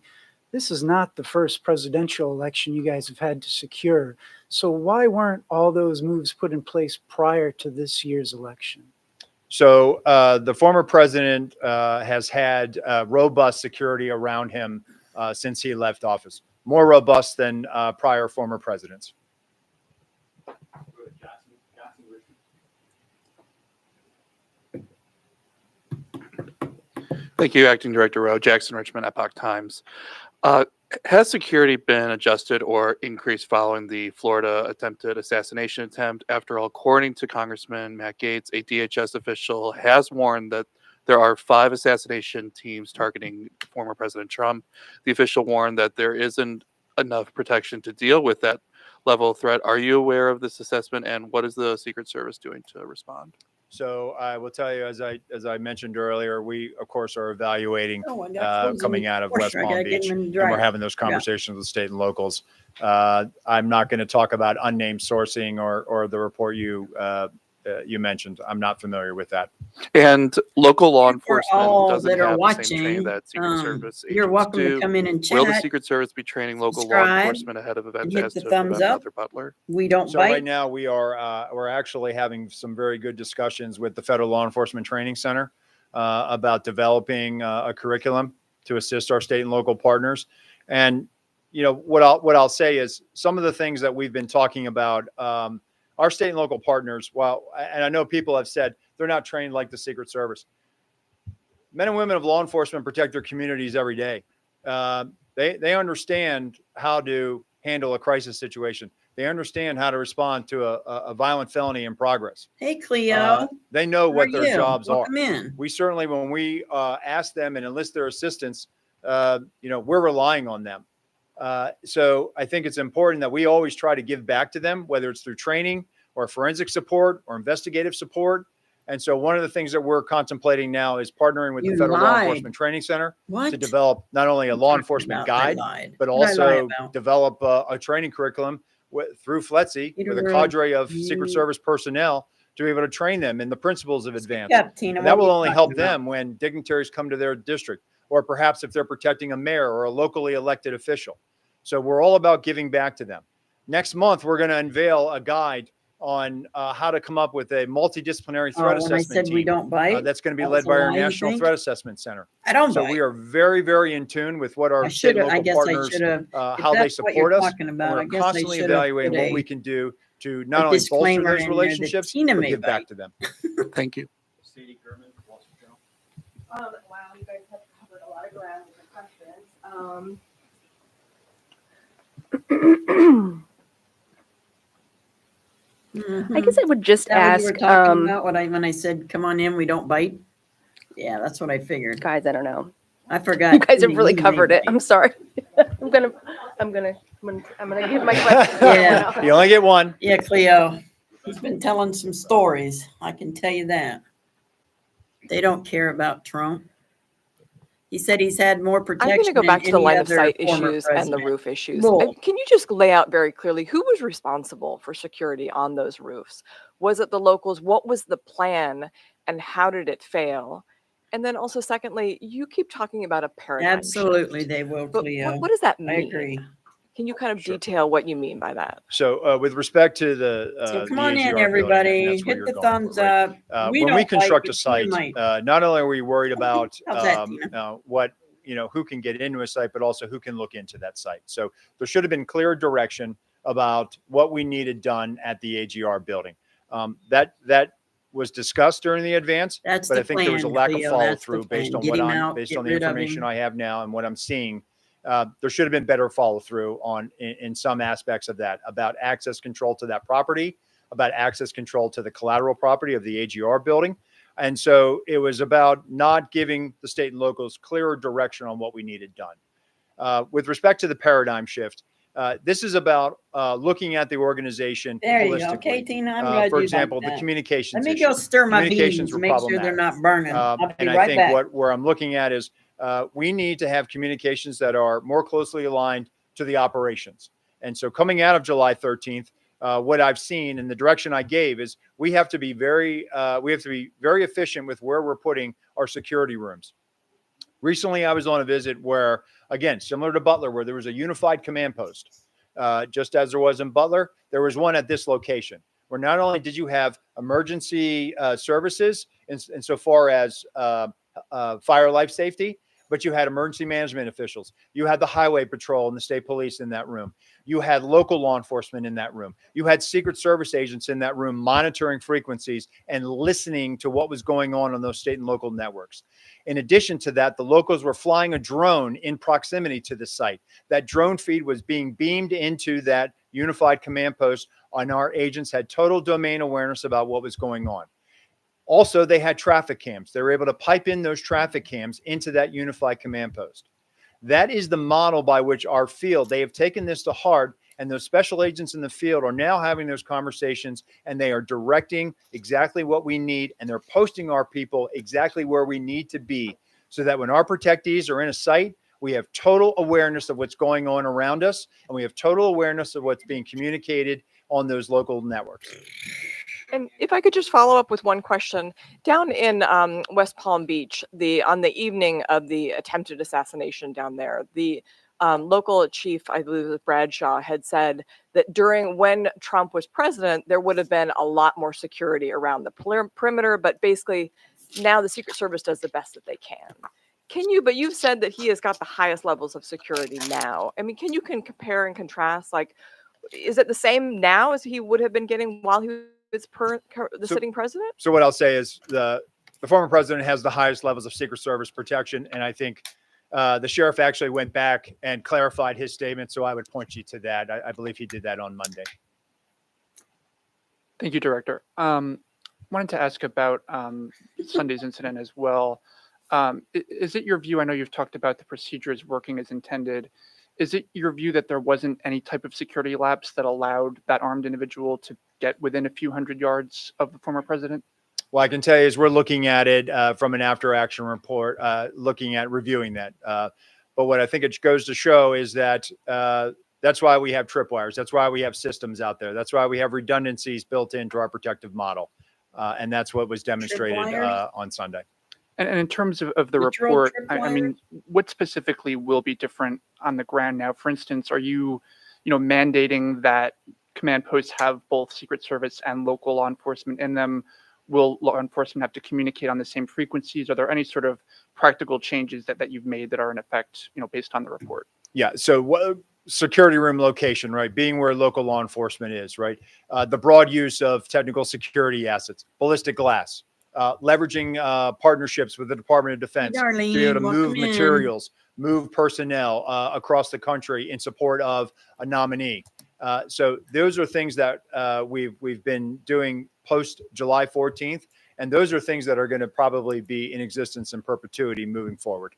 This is not the first presidential election you guys have had to secure. So why weren't all those moves put in place prior to this year's election? So the former president has had robust security around him since he left office, more robust than prior former presidents. Thank you, Acting Director Rowe. Jackson Richmond, Epoch Times. Has security been adjusted or increased following the Florida attempted assassination attempt? After all, according to Congressman Matt Gaetz, a DHS official has warned that there are 5 assassination teams targeting former President Trump. The official warned that there isn't enough protection to deal with that level of threat. Are you aware of this assessment, and what is the Secret Service doing to respond? So I will tell you, as I mentioned earlier, we of course are evaluating coming out of West Palm Beach, and we're having those conversations with state and locals. I'm not going to talk about unnamed sourcing or the report you mentioned. I'm not familiar with that. And local law enforcement all doesn't that are have the same watching, training that Secret Service you're agents welcome to do. come in and Will the chat, Secret Service be training local law subscribe, enforcement ahead of events hit as the to thumbs prevent up. another Butler? We don't So bite. right now we're actually having some very good discussions with the Federal Law Enforcement Training Center about developing a curriculum to assist our state and local partners. And you know what I'll say is some of the things that we've been talking about. Our state and local partners, and I know people have said they're not trained like the Secret Service. Men and women of law enforcement protect their communities every day. They understand how to handle a crisis situation. They understand how to respond to a violent felony in progress. Hey, Cleo. They know How what are their you? jobs Welcome are. in. We certainly, when we ask them and enlist their assistance, we're relying on them. So I think it's important that we always try to give back to them, whether it's through training or forensic support or investigative support. And so one of the things that we're contemplating now is partnering with the Federal Law Enforcement Training Center to develop not only a law enforcement guide, but also develop a training curriculum through FLETC with a cadre of Secret Service personnel to be able to train them in the principles of advance. And that will only help them when dignitaries come to their district, or perhaps if they're protecting a mayor or a locally elected official. So we're all about giving back to them. Next month, we're going to unveil a guide on how to come up with a multidisciplinary threat assessment team. We don't bite. That's going to be led by our National Threat Assessment Center. I don't So bite. we are very, very in tune with what our state and local partners, how they support us. We're constantly evaluating what we can do to not only bolster those relationships, but give back to them. Thank you. Sadie German, Wall Wow, you guys have covered a lot of ground with the questions. I guess I would just Is that what you ask, were talking about when I said, come on in, we don't bite? Yeah, that's what I figured. guys, I don't know. I forgot. You guys have too, really you may covered it. bite. I'm sorry. I'm gonna give my question. Yeah. You only get one. Yeah, Cleo, he's been telling some stories. I can tell you that. They don't care about Trump. He said he's had more I'm protection going to go than back to the any line of other sight former issues and the president. roof issues. Bull. Can you just lay out very clearly who was responsible for security on those roofs? Was it the locals? What was the plan and how did it fail? And then also, secondly, you keep talking about a paradigm Absolutely, shift. they will, But Cleo. what does that I mean? agree. Can you kind of Sure. detail what you mean by that? So with respect to the So come the on AGR in, building, everybody. that's where Hit you're the going thumbs for, right? up. We When we don't bite, construct a but Tina site, might. not only are we worried about How's that, Tina? what who can get into a site, but also who can look into that site. So there should have been clear direction about what we needed done at the AGR building. That was discussed during the advance, That's but the I think there was a plan, lack of Cleo. follow That's the through based plan. on Get what him I'm out, based get on the rid of information him. I have now and what I'm seeing. There should have been better follow through on in some aspects of that, about access control to that property, about access control to the collateral property of the AGR building. And so it was about not giving the state and locals clearer direction on what we needed done. With respect to the paradigm shift, this is about looking at the organization There you holistically. go. Okay, Tina, I'm glad For you example, like the that. communications Let me go issue. stir my Communications beans, were make sure they're problematic. not burning. I'll be And I right think back. where I'm looking at is we need to have communications that are more closely aligned to the operations. And so coming out of July 13th, what I've seen and the direction I gave is we have to be very efficient with where we're putting our security rooms. Recently, I was on a visit where, again, similar to Butler, where there was a unified command post. Just as there was in Butler, there was one at this location where not only did you have emergency services insofar as fire life safety, but you had emergency management officials. You had the highway patrol and the state police in that room. You had local law enforcement in that room. You had Secret Service agents in that room monitoring frequencies and listening to what was going on those state and local networks. In addition to that, the locals were flying a drone in proximity to the site. That drone feed was being beamed into that unified command post, and our agents had total domain awareness about what was going on. Also, they had traffic cams. They were able to pipe in those traffic cams into that unified command post. That is the model by which our field, they have taken this to heart, and those special agents in the field are now having those conversations, and they are directing exactly what we need, and they're posting our people exactly where we need to be so that when our protectees are in a site, we have total awareness of what's going on around us, and we have total awareness of what's being communicated on those local networks. And if I could just follow up with one question, down in West Palm Beach, on the evening of the attempted assassination down there, the local chief, I believe it was Bradshaw, had said that when Trump was president, there would have been a lot more security around the perimeter, but basically now the Secret Service does the best that they can. But you've said that he has got the highest levels of security now. I mean, can you compare and contrast? Like, is it the same now as he would have been getting while he was sitting president? So what I'll say is the former president has the highest levels of Secret Service protection. And I think the sheriff actually went back and clarified his statement. So I would point you to that. I believe he did that on Monday. Thank you, Director. Wanted to ask about Sunday's incident as well. Is it your view, I know you've talked about the procedures working as intended, is it your view that there wasn't any type of security lapse that allowed that armed individual to get within a few hundred yards of the former president? Well, I can tell you is we're looking at it from an after action report, looking at reviewing that. But what I think it goes to show is that that's why we have tripwires. That's why we have systems out there. That's why we have redundancies built into our protective model. And that's what was demonstrated on Sunday. And in terms of the report, I mean, what specifically will be different on the ground now? For instance, are you mandating that command posts have both Secret Service and local law enforcement in them? Will law enforcement have to communicate on the same frequencies? Are there any sort of practical changes that you've made that are in effect, based on the report? Yeah. So security room location, right? Being where local law enforcement is, right? The broad use of technical security assets, ballistic glass, leveraging partnerships with the Department of Defense to be able to Darlene, move welcome in. materials, move personnel across the country in support of a nominee. So those are things that we've been doing post July 14th, and those are things that are going to probably be in existence in perpetuity moving forward.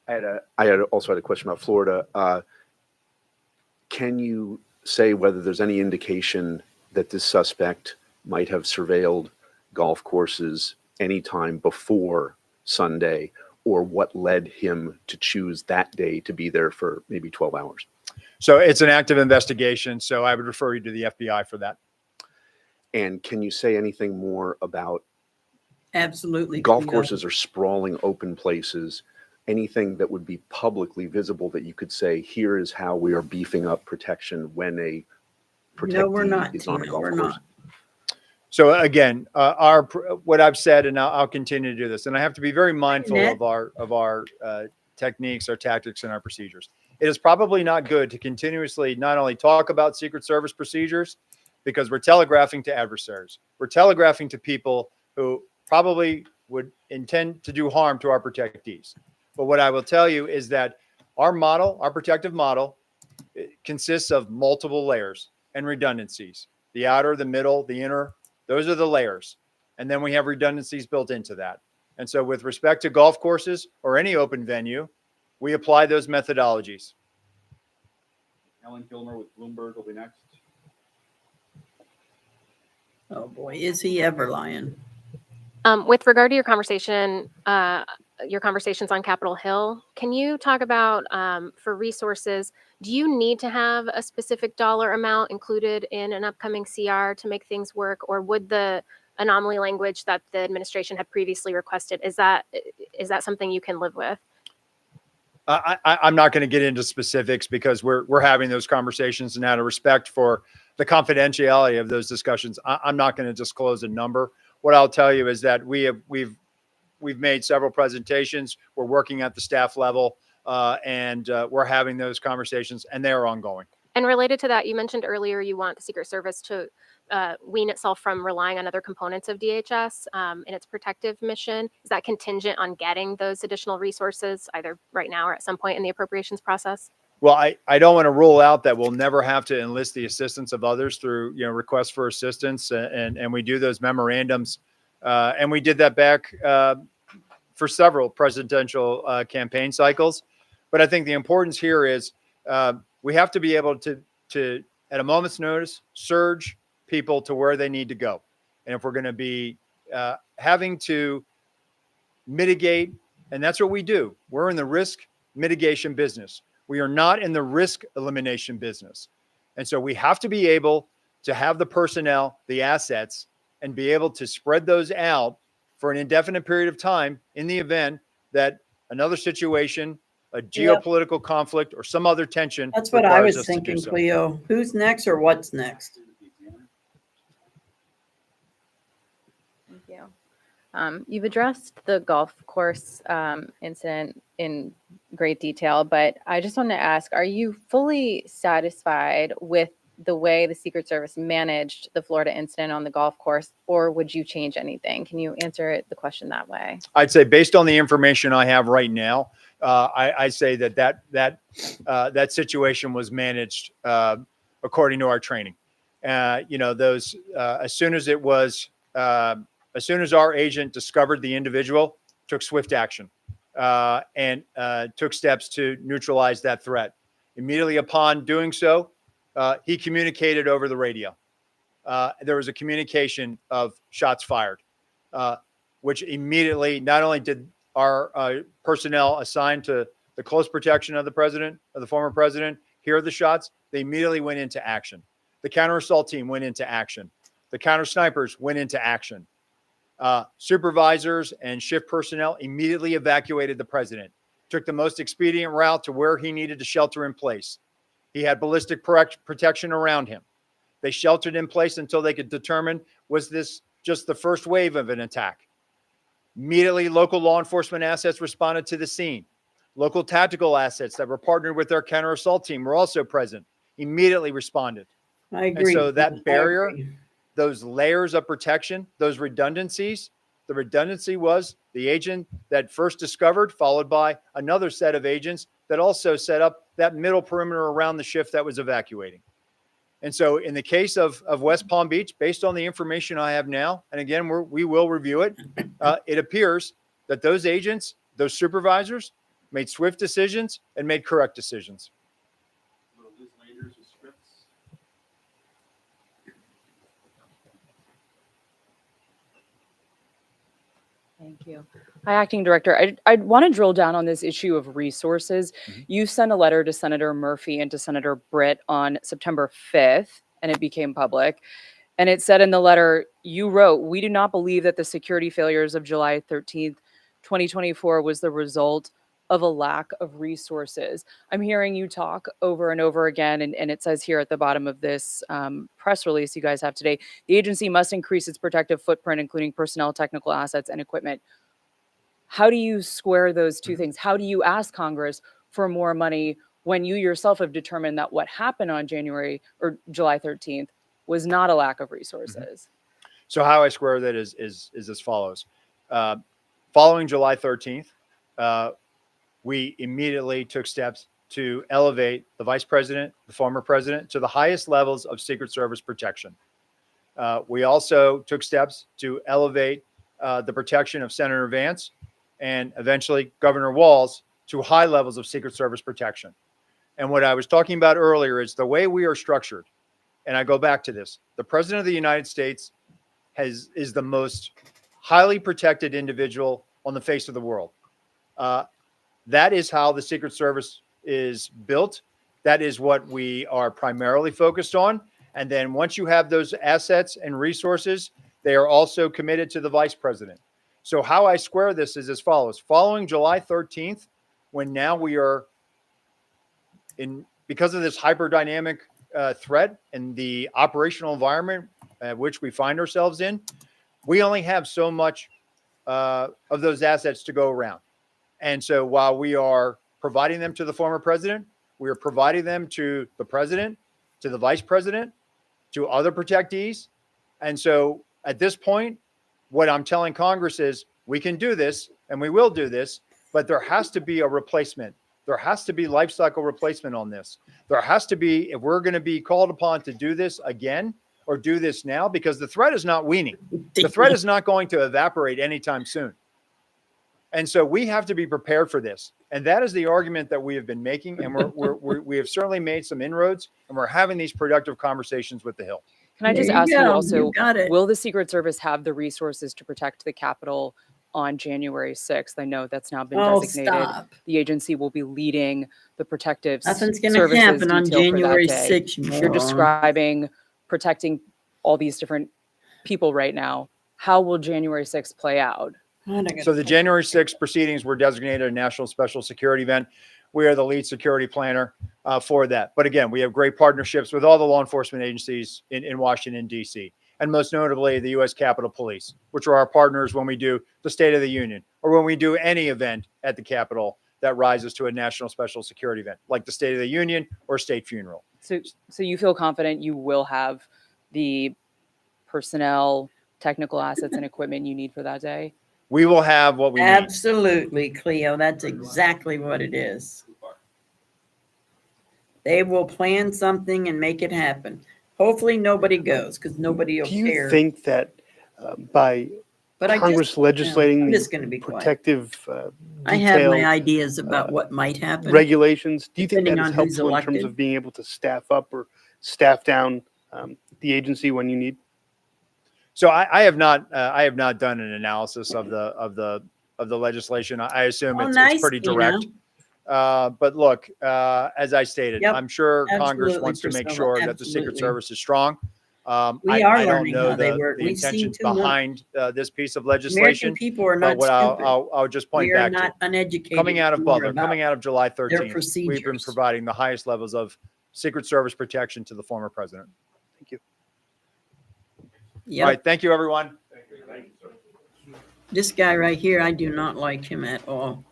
I had also had a question about Florida. Can you say whether there's any indication that this suspect might have surveilled golf courses anytime before Sunday, or what led him to choose that day to be there for maybe 12 hours? So it's an active investigation. So I would refer you to the FBI for that. And can you say anything more about Absolutely. golf Cleo. courses are sprawling open places? Anything that would be publicly visible that you could say, here is how we are beefing up protection when a protectee No, we're not, is on a Tina, golf we're course? not. So again, what I've said, and I'll continue to do this, and I have to be very mindful Annette? of our techniques, our tactics, and our procedures. It is probably not good to continuously not only talk about Secret Service procedures, because we're telegraphing to adversaries. We're telegraphing to people who probably would intend to do harm to our protectees. But what I will tell you is that our model, our protective model, consists of multiple layers and redundancies. The outer, the middle, the inner, those are the layers. And then we have redundancies built into that. And so with respect to golf courses or any open venue, we apply those methodologies. Ellen Gilmer with Bloomberg will be next. Oh boy, is he ever lying? With regard to your conversation, your conversations on Capitol Hill, can you talk about for resources, do you need to have a specific dollar amount included in an upcoming CR to make things work, or would the anomaly language that the administration had previously requested, is that something you can live with? I'm not going to get into specifics because we're having those conversations, and out of respect for the confidentiality of those discussions, I'm not going to disclose a number. What I'll tell you is that we've made several presentations. We're working at the staff level, and we're having those conversations, and they are ongoing. And related to that, you mentioned earlier you want the Secret Service to wean itself from relying on other components of DHS in its protective mission. Is that contingent on getting those additional resources either right now or at some point in the appropriations process? Well, I don't want to rule out that we'll never have to enlist the assistance of others through, requests for assistance, and we do those memorandums, and we did that back for several presidential campaign cycles. But I think the importance here is we have to be able to at a moment's notice surge people to where they need to go, and if we're going to be having to mitigate, and that's what we do. We're in the risk mitigation business. We are not in the risk elimination business. And so we have to be able to have the personnel, the assets, and be able to spread those out for an indefinite period of time in the event that another situation, a geopolitical conflict, or some other tension. That's what I requires was us to do thinking, so. Cleo. Who's next or what's next? Thank you. You've addressed the golf course incident in great detail, but I just want to ask, are you fully satisfied with the way the Secret Service managed the Florida incident on the golf course, or would you change anything? Can you answer the question that way? I'd say based on the information I have right now, I say that situation was managed according to our training. As soon as our agent discovered the individual, took swift action and took steps to neutralize that threat. Immediately upon doing so, he communicated over the radio. There was a communication of shots fired, which immediately, not only did our personnel assigned to the close protection of the president, of the former president, hear the shots, they immediately went into action. The counter assault team went into action. The counter snipers went into action. Supervisors and shift personnel immediately evacuated the president, took the most expedient route to where he needed to shelter in place. He had ballistic protection around him. They sheltered in place until they could determine, was this just the first wave of an attack? Immediately, local law enforcement assets responded to the scene. Local tactical assets that were partnered with our counter assault team were also present, immediately responded. I And agree. so that I barrier, agree. those layers of protection, those redundancies, the redundancy was the agent that first discovered, followed by another set of agents that also set up that middle perimeter around the shift that was evacuating. And so in the case of West Palm Beach, based on the information I have now, and again, we will review it, it appears that those agents, those supervisors made swift decisions and made correct decisions. Thank you. Hi, Acting Director. I want to drill down on this issue of resources. You sent a letter to Senator Murphy and to Senator Britt on September 5th, and it became public. And it said in the letter, you wrote, "We do not believe that the security failures of July 13th, 2024 was the result of a lack of resources." I'm hearing you talk over and over again, and it says here at the bottom of this press release you guys have today, the agency must increase its protective footprint, including personnel, technical assets, and equipment. How do you square those two things? How do you ask Congress for more money when you yourself have determined that what happened on July 13th was not a lack of resources? So how I square that is as follows. Following July 13th, we immediately took steps to elevate the vice president, the former president, to the highest levels of Secret Service protection. We also took steps to elevate the protection of Senator Vance and eventually Governor Walz to high levels of Secret Service protection. And what I was talking about earlier is the way we are structured. And I go back to this. The president of the United States is the most highly protected individual on the face of the world. That is how the Secret Service is built. That is what we are primarily focused on. And then once you have those assets and resources, they are also committed to the vice president. So how I square this is as follows. Following July 13th, when now we are because of this hyperdynamic threat and the operational environment which we find ourselves in, we only have so much of those assets to go around. And so while we are providing them to the former president, we are providing them to the president, to the vice president, to other protectees. And so at this point, what I'm telling Congress is we can do this and we will do this, but there has to be a replacement. There has to be life cycle replacement on this. There has to be, if we're going to be called upon to do this again or do this now, because the threat is not weaning. The threat is not going to evaporate anytime soon. And so we have to be prepared for this. And that is the argument that we have been making. And we have certainly made some inroads, and we're having these productive conversations with the Hill. Can I just There you ask you go. also, You got it. will the Secret Service have the resources to protect the Capitol on January 6th? I know that's now been Oh, designated. stop. The agency will be leading the protective Nothing's going to services happen on detail for that January day. 6th, you You're moron. describing protecting all these different people right now. How will January 6th play out? So the January 6th proceedings were designated a national special security event. We are the lead security planner for that. But again, we have great partnerships with all the law enforcement agencies in Washington, D.C., and most notably the U.S. Capitol Police, which are our partners when we do the State of the Union or when we do any event at the Capitol that rises to a national special security event, like the State of the Union or state funeral. So you feel confident you will have the personnel, technical assets, and equipment you need for that day? We will have what we need. Absolutely, Cleo. That's exactly what it is. They will plan something and make it happen. Hopefully nobody goes because nobody will Do you care. think that by But I just- Congress no, legislating I'm just gonna be quiet. protective I have my detailed, ideas about what might happen. regulations, do you think that depending is on who's helpful in terms elected. of being able to staff up or staff down the agency when you need? So I have not done an analysis of the legislation. I assume Oh, it's nice, pretty Dino. direct. But look, as I stated, Yep, I'm sure Congress absolutely, wants to make Priscilla, sure that the Secret absolutely. Service is strong. We are I don't learning know how they the work. We've seen intentions too much. behind this piece of American legislation. people are but not what stupid. I'll just point We are back not to uneducated. coming out of more Butler, about coming out of July their 13th, we've been procedures. providing the highest levels of Secret Service protection to the former president. Thank you. Yep. All right, thank you, everyone. This guy right here, I do not like him at all.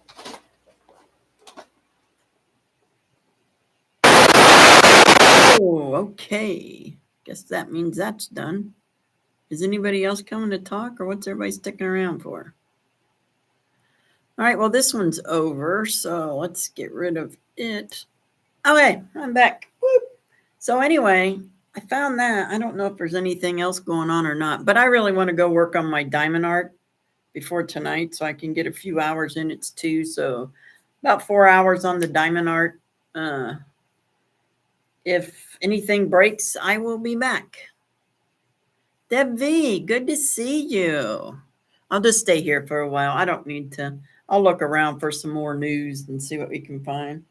okay. Guess that means that's done. Is anybody else coming to talk, or what's everybody sticking around for? All right, well, this one's over, so let's get rid of it. Okay, I'm back. Whoop. So anyway, I found that. I don't know if there's anything else going on or not, but I really want to go work on my diamond art before tonight so I can get a few hours in. It's 2, so about 4 hours on the diamond art. If anything breaks, I will be back. Deb V, good to see you. I'll just stay here for a while. I don't need to. I'll look around for some more news and see what we can find.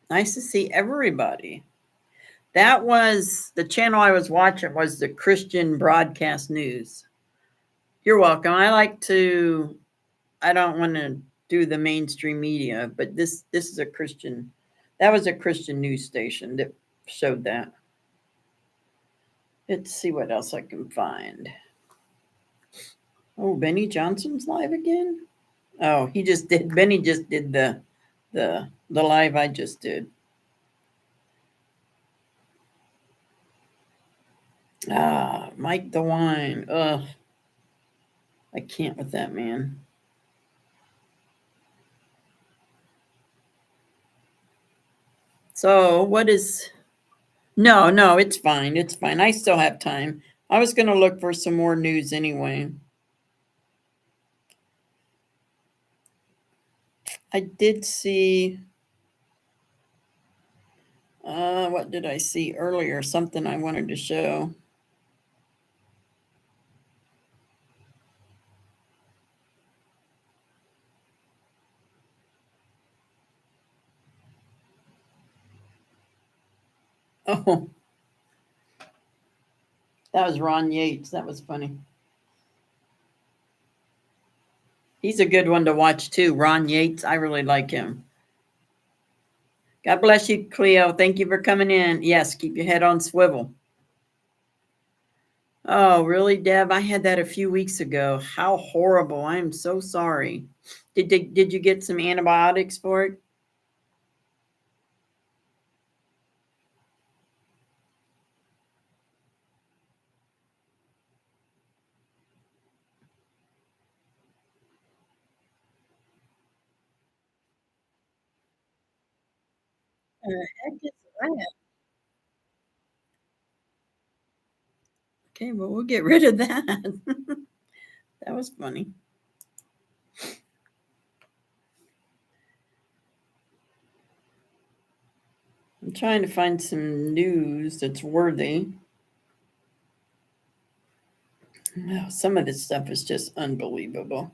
Nice to see everybody. That was the channel I was watching, was the Christian Broadcast News. You're welcome. I don't want to do the mainstream media, but this is a Christian. That was a Christian news station that showed that. Let's see what else I can find. Oh, Benny Johnson's live again? Oh, Benny just did the live I just did. Mike DeWine. Ugh. I can't with that man. So what is... No, it's fine. It's fine. I still have time. I was going to look for some more news anyway. I did see... what did I see earlier? Something I wanted to show. Oh, that was Ron Yates. That was funny. He's a good one to watch too. Ron Yates. I really like him. God bless you, Cleo. Thank you for coming in. Yes, keep your head on swivel. Oh, really, Deb? I had that a few weeks ago. How horrible. I am so sorry. Did you get some antibiotics for it? Heck is that? Okay, well, we'll get rid of that. That was funny. I'm trying to find some news that's worthy. Oh, some of this stuff is just unbelievable.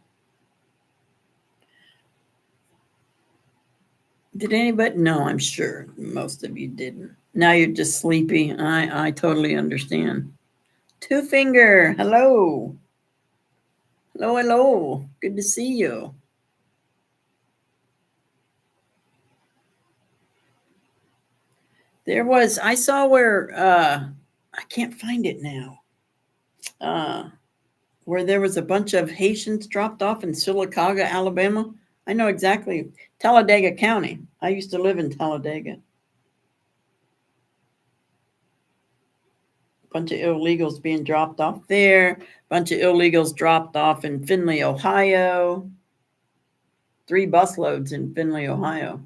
Did anybody? No, I'm sure most of you didn't. Now you're just sleepy. I totally understand. Two Finger, hello. Hello. Good to see you. I saw where, I can't find it now, where there was a bunch of Haitians dropped off in Sylacauga, Alabama. I know exactly. Talladega County. I used to live in Talladega. Bunch of illegals being dropped off there. Bunch of illegals dropped off in Findlay, Ohio. 3 busloads in Findlay, Ohio.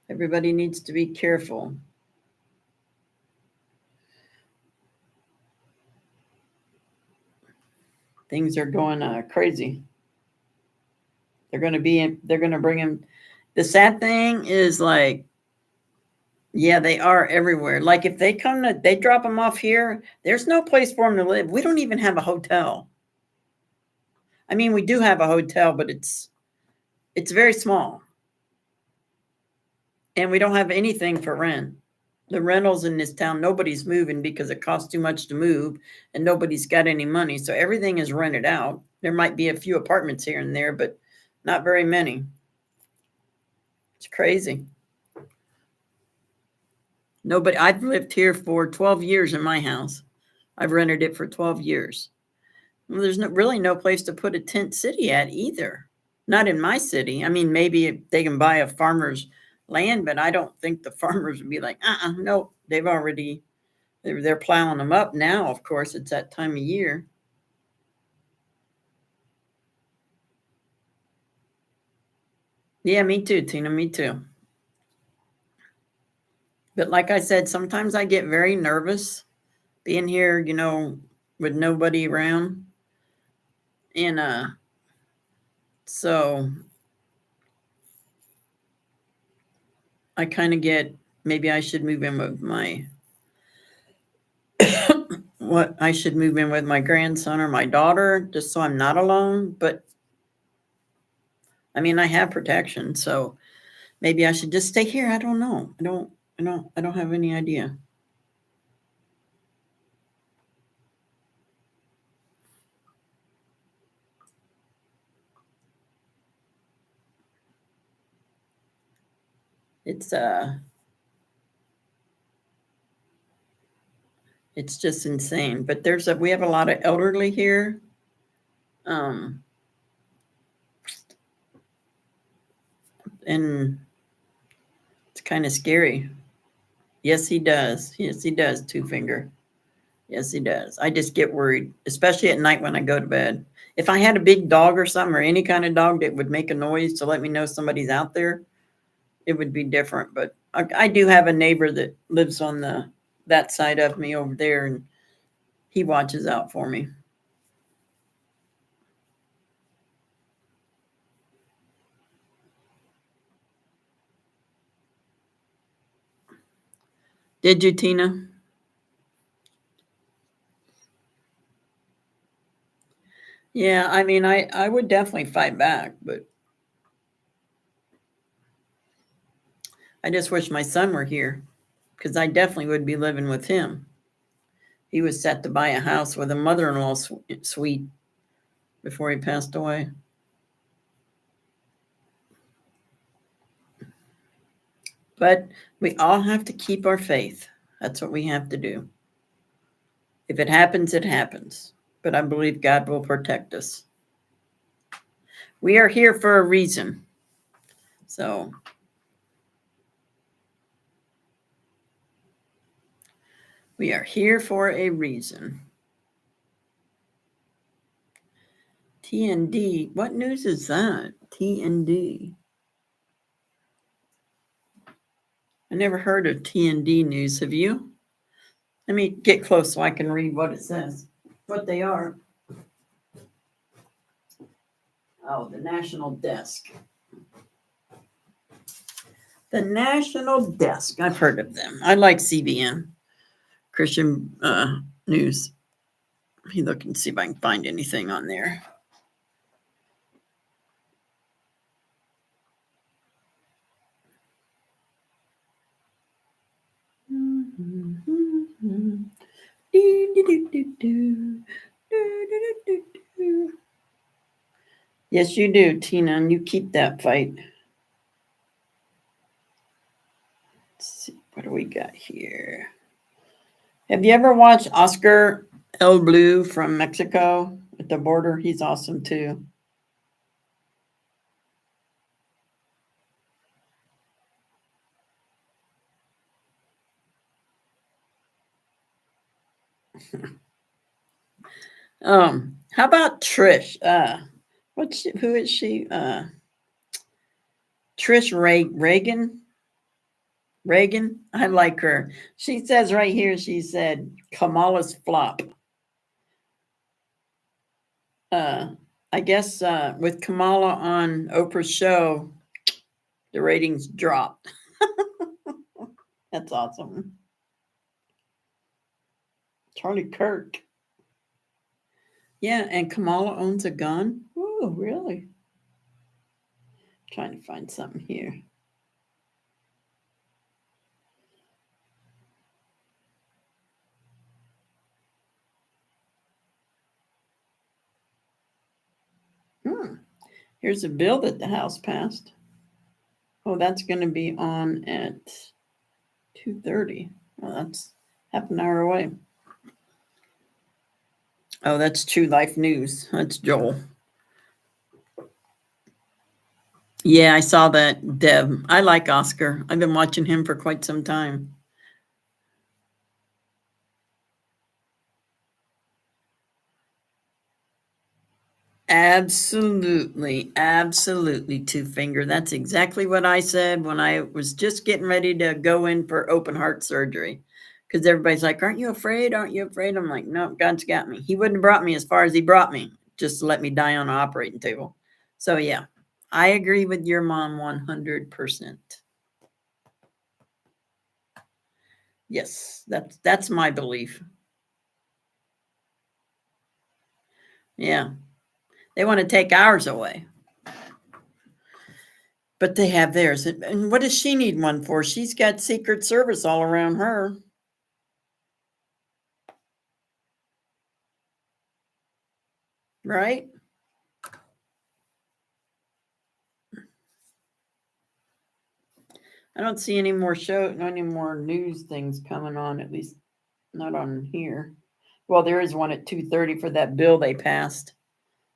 Everybody needs to be careful. Things are going crazy. They're going to bring him. The sad thing is, like, yeah, they are everywhere. Like, if they drop them off here, there's no place for them to live. We don't even have a hotel. I mean, we do have a hotel, but it's very small. And we don't have anything for rent. The rentals in this town, nobody's moving because it costs too much to move and nobody's got any money. So everything is rented out. There might be a few apartments here and there, but not very many. It's crazy. I've lived here for 12 years in my house. I've rented it for 12 years. Well, there's really no place to put a tent city at either. Not in my city. I mean, maybe they can buy a farmer's land, but I don't think the farmers would be like, no, they're plowing them up now. Of course, it's that time of year. Yeah, me too, Tina, me too. But like I said, sometimes I get very nervous being here, with nobody around. And so I kind of maybe I should move in with my grandson or my daughter, just so I'm not alone. But I mean, I have protection, so maybe I should just stay here. I don't know. I don't have any idea. It's just insane. But we have a lot of elderly here. And it's kind of scary. Yes, he does. Yes, he does, Two Finger. Yes, he does. I just get worried, especially at night when I go to bed. If I had a big dog or something, or any kind of dog that would make a noise to let me know somebody's out there, it would be different. But I do have a neighbor that lives on that side of me over there, and he watches out for me. Did you, Tina? Yeah, I mean, I would definitely fight back, but I just wish my son were here, because I definitely would be living with him. He was set to buy a house with a mother-in-law suite before he passed away. But we all have to keep our faith. That's what we have to do. If it happens, it happens. But I believe God will protect us. We are here for a reason. So we are here for a reason. TND. What news is that? TND. I never heard of TND news. Have you? Let me get close so I can read what it says, what they are. Oh, the National Desk. The National Desk. I've heard of them. I like CBN, Christian News. Let me look and see if I can find anything on there. Yes, you do, Tina, and you keep that fight. Let's see, what do we got here? Have you ever watched Oscar El Blue from Mexico at the border? He's awesome too. How about Trish? Who is she? Trish Reagan. Reagan, I like her. She says right here, she said, Kamala's flop. I guess with Kamala on Oprah's show, the ratings dropped. That's awesome. Charlie Kirk. Yeah, and Kamala owns a gun. Oh, really? Trying to find something here. Here's a bill that the House passed. Oh, that's going to be on at 2:30. Well, that's half an hour away. Oh, that's True Life News. That's Joel. Yeah, I saw that, Deb. I like Oscar. I've been watching him for quite some time. Absolutely, absolutely, Two Finger. That's exactly what I said when I was just getting ready to go in for open heart surgery. Because everybody's like, aren't you afraid? Aren't you afraid? I'm like, no, God's got me. He wouldn't have brought me as far as he brought me, just to let me die on an operating table. So yeah, I agree with your mom 100%. Yes, that's my belief. Yeah. They want to take ours away. But they have theirs. And what does she need one for? She's got Secret Service all around her. Right? I don't see any more any more news things coming on, at least not on here. Well, there is one at 2:30 for that bill they passed.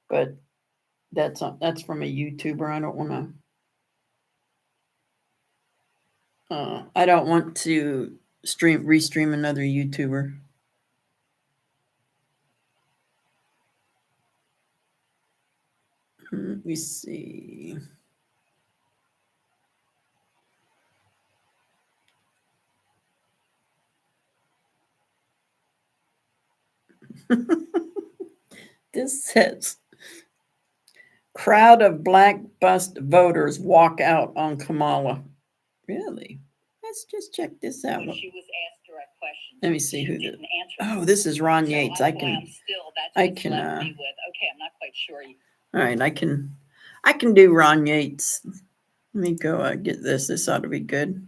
But that's from a YouTuber. I don't want to I don't want to restream another YouTuber. Let me see. This says crowd of black bust voters walk out on Kamala. Really? Let's just check this out. When she was asked direct questions, Let me see she who didn't answer Oh, them. this is Ron So Yates. that's why I'm still, that's I what's can left me with, okay, I'm not quite sure. all right, I can do Ron Yates. Let me go get this. This ought to be good.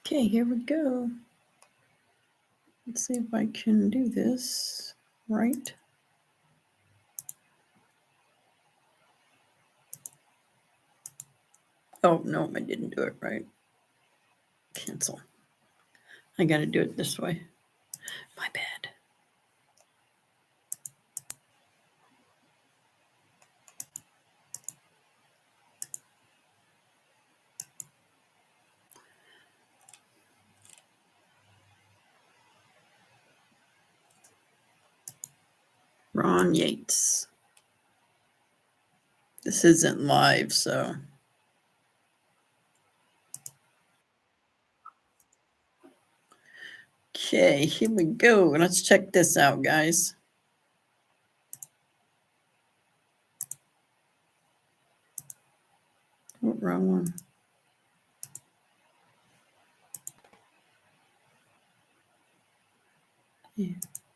Okay, here we go. Let's see if I can do this right. Oh, no, I didn't do it right. Cancel. I got to do it this way. My bad. Ron Yates. This isn't live, so. Okay, here we go. Let's check this out, guys. Oh, wrong one.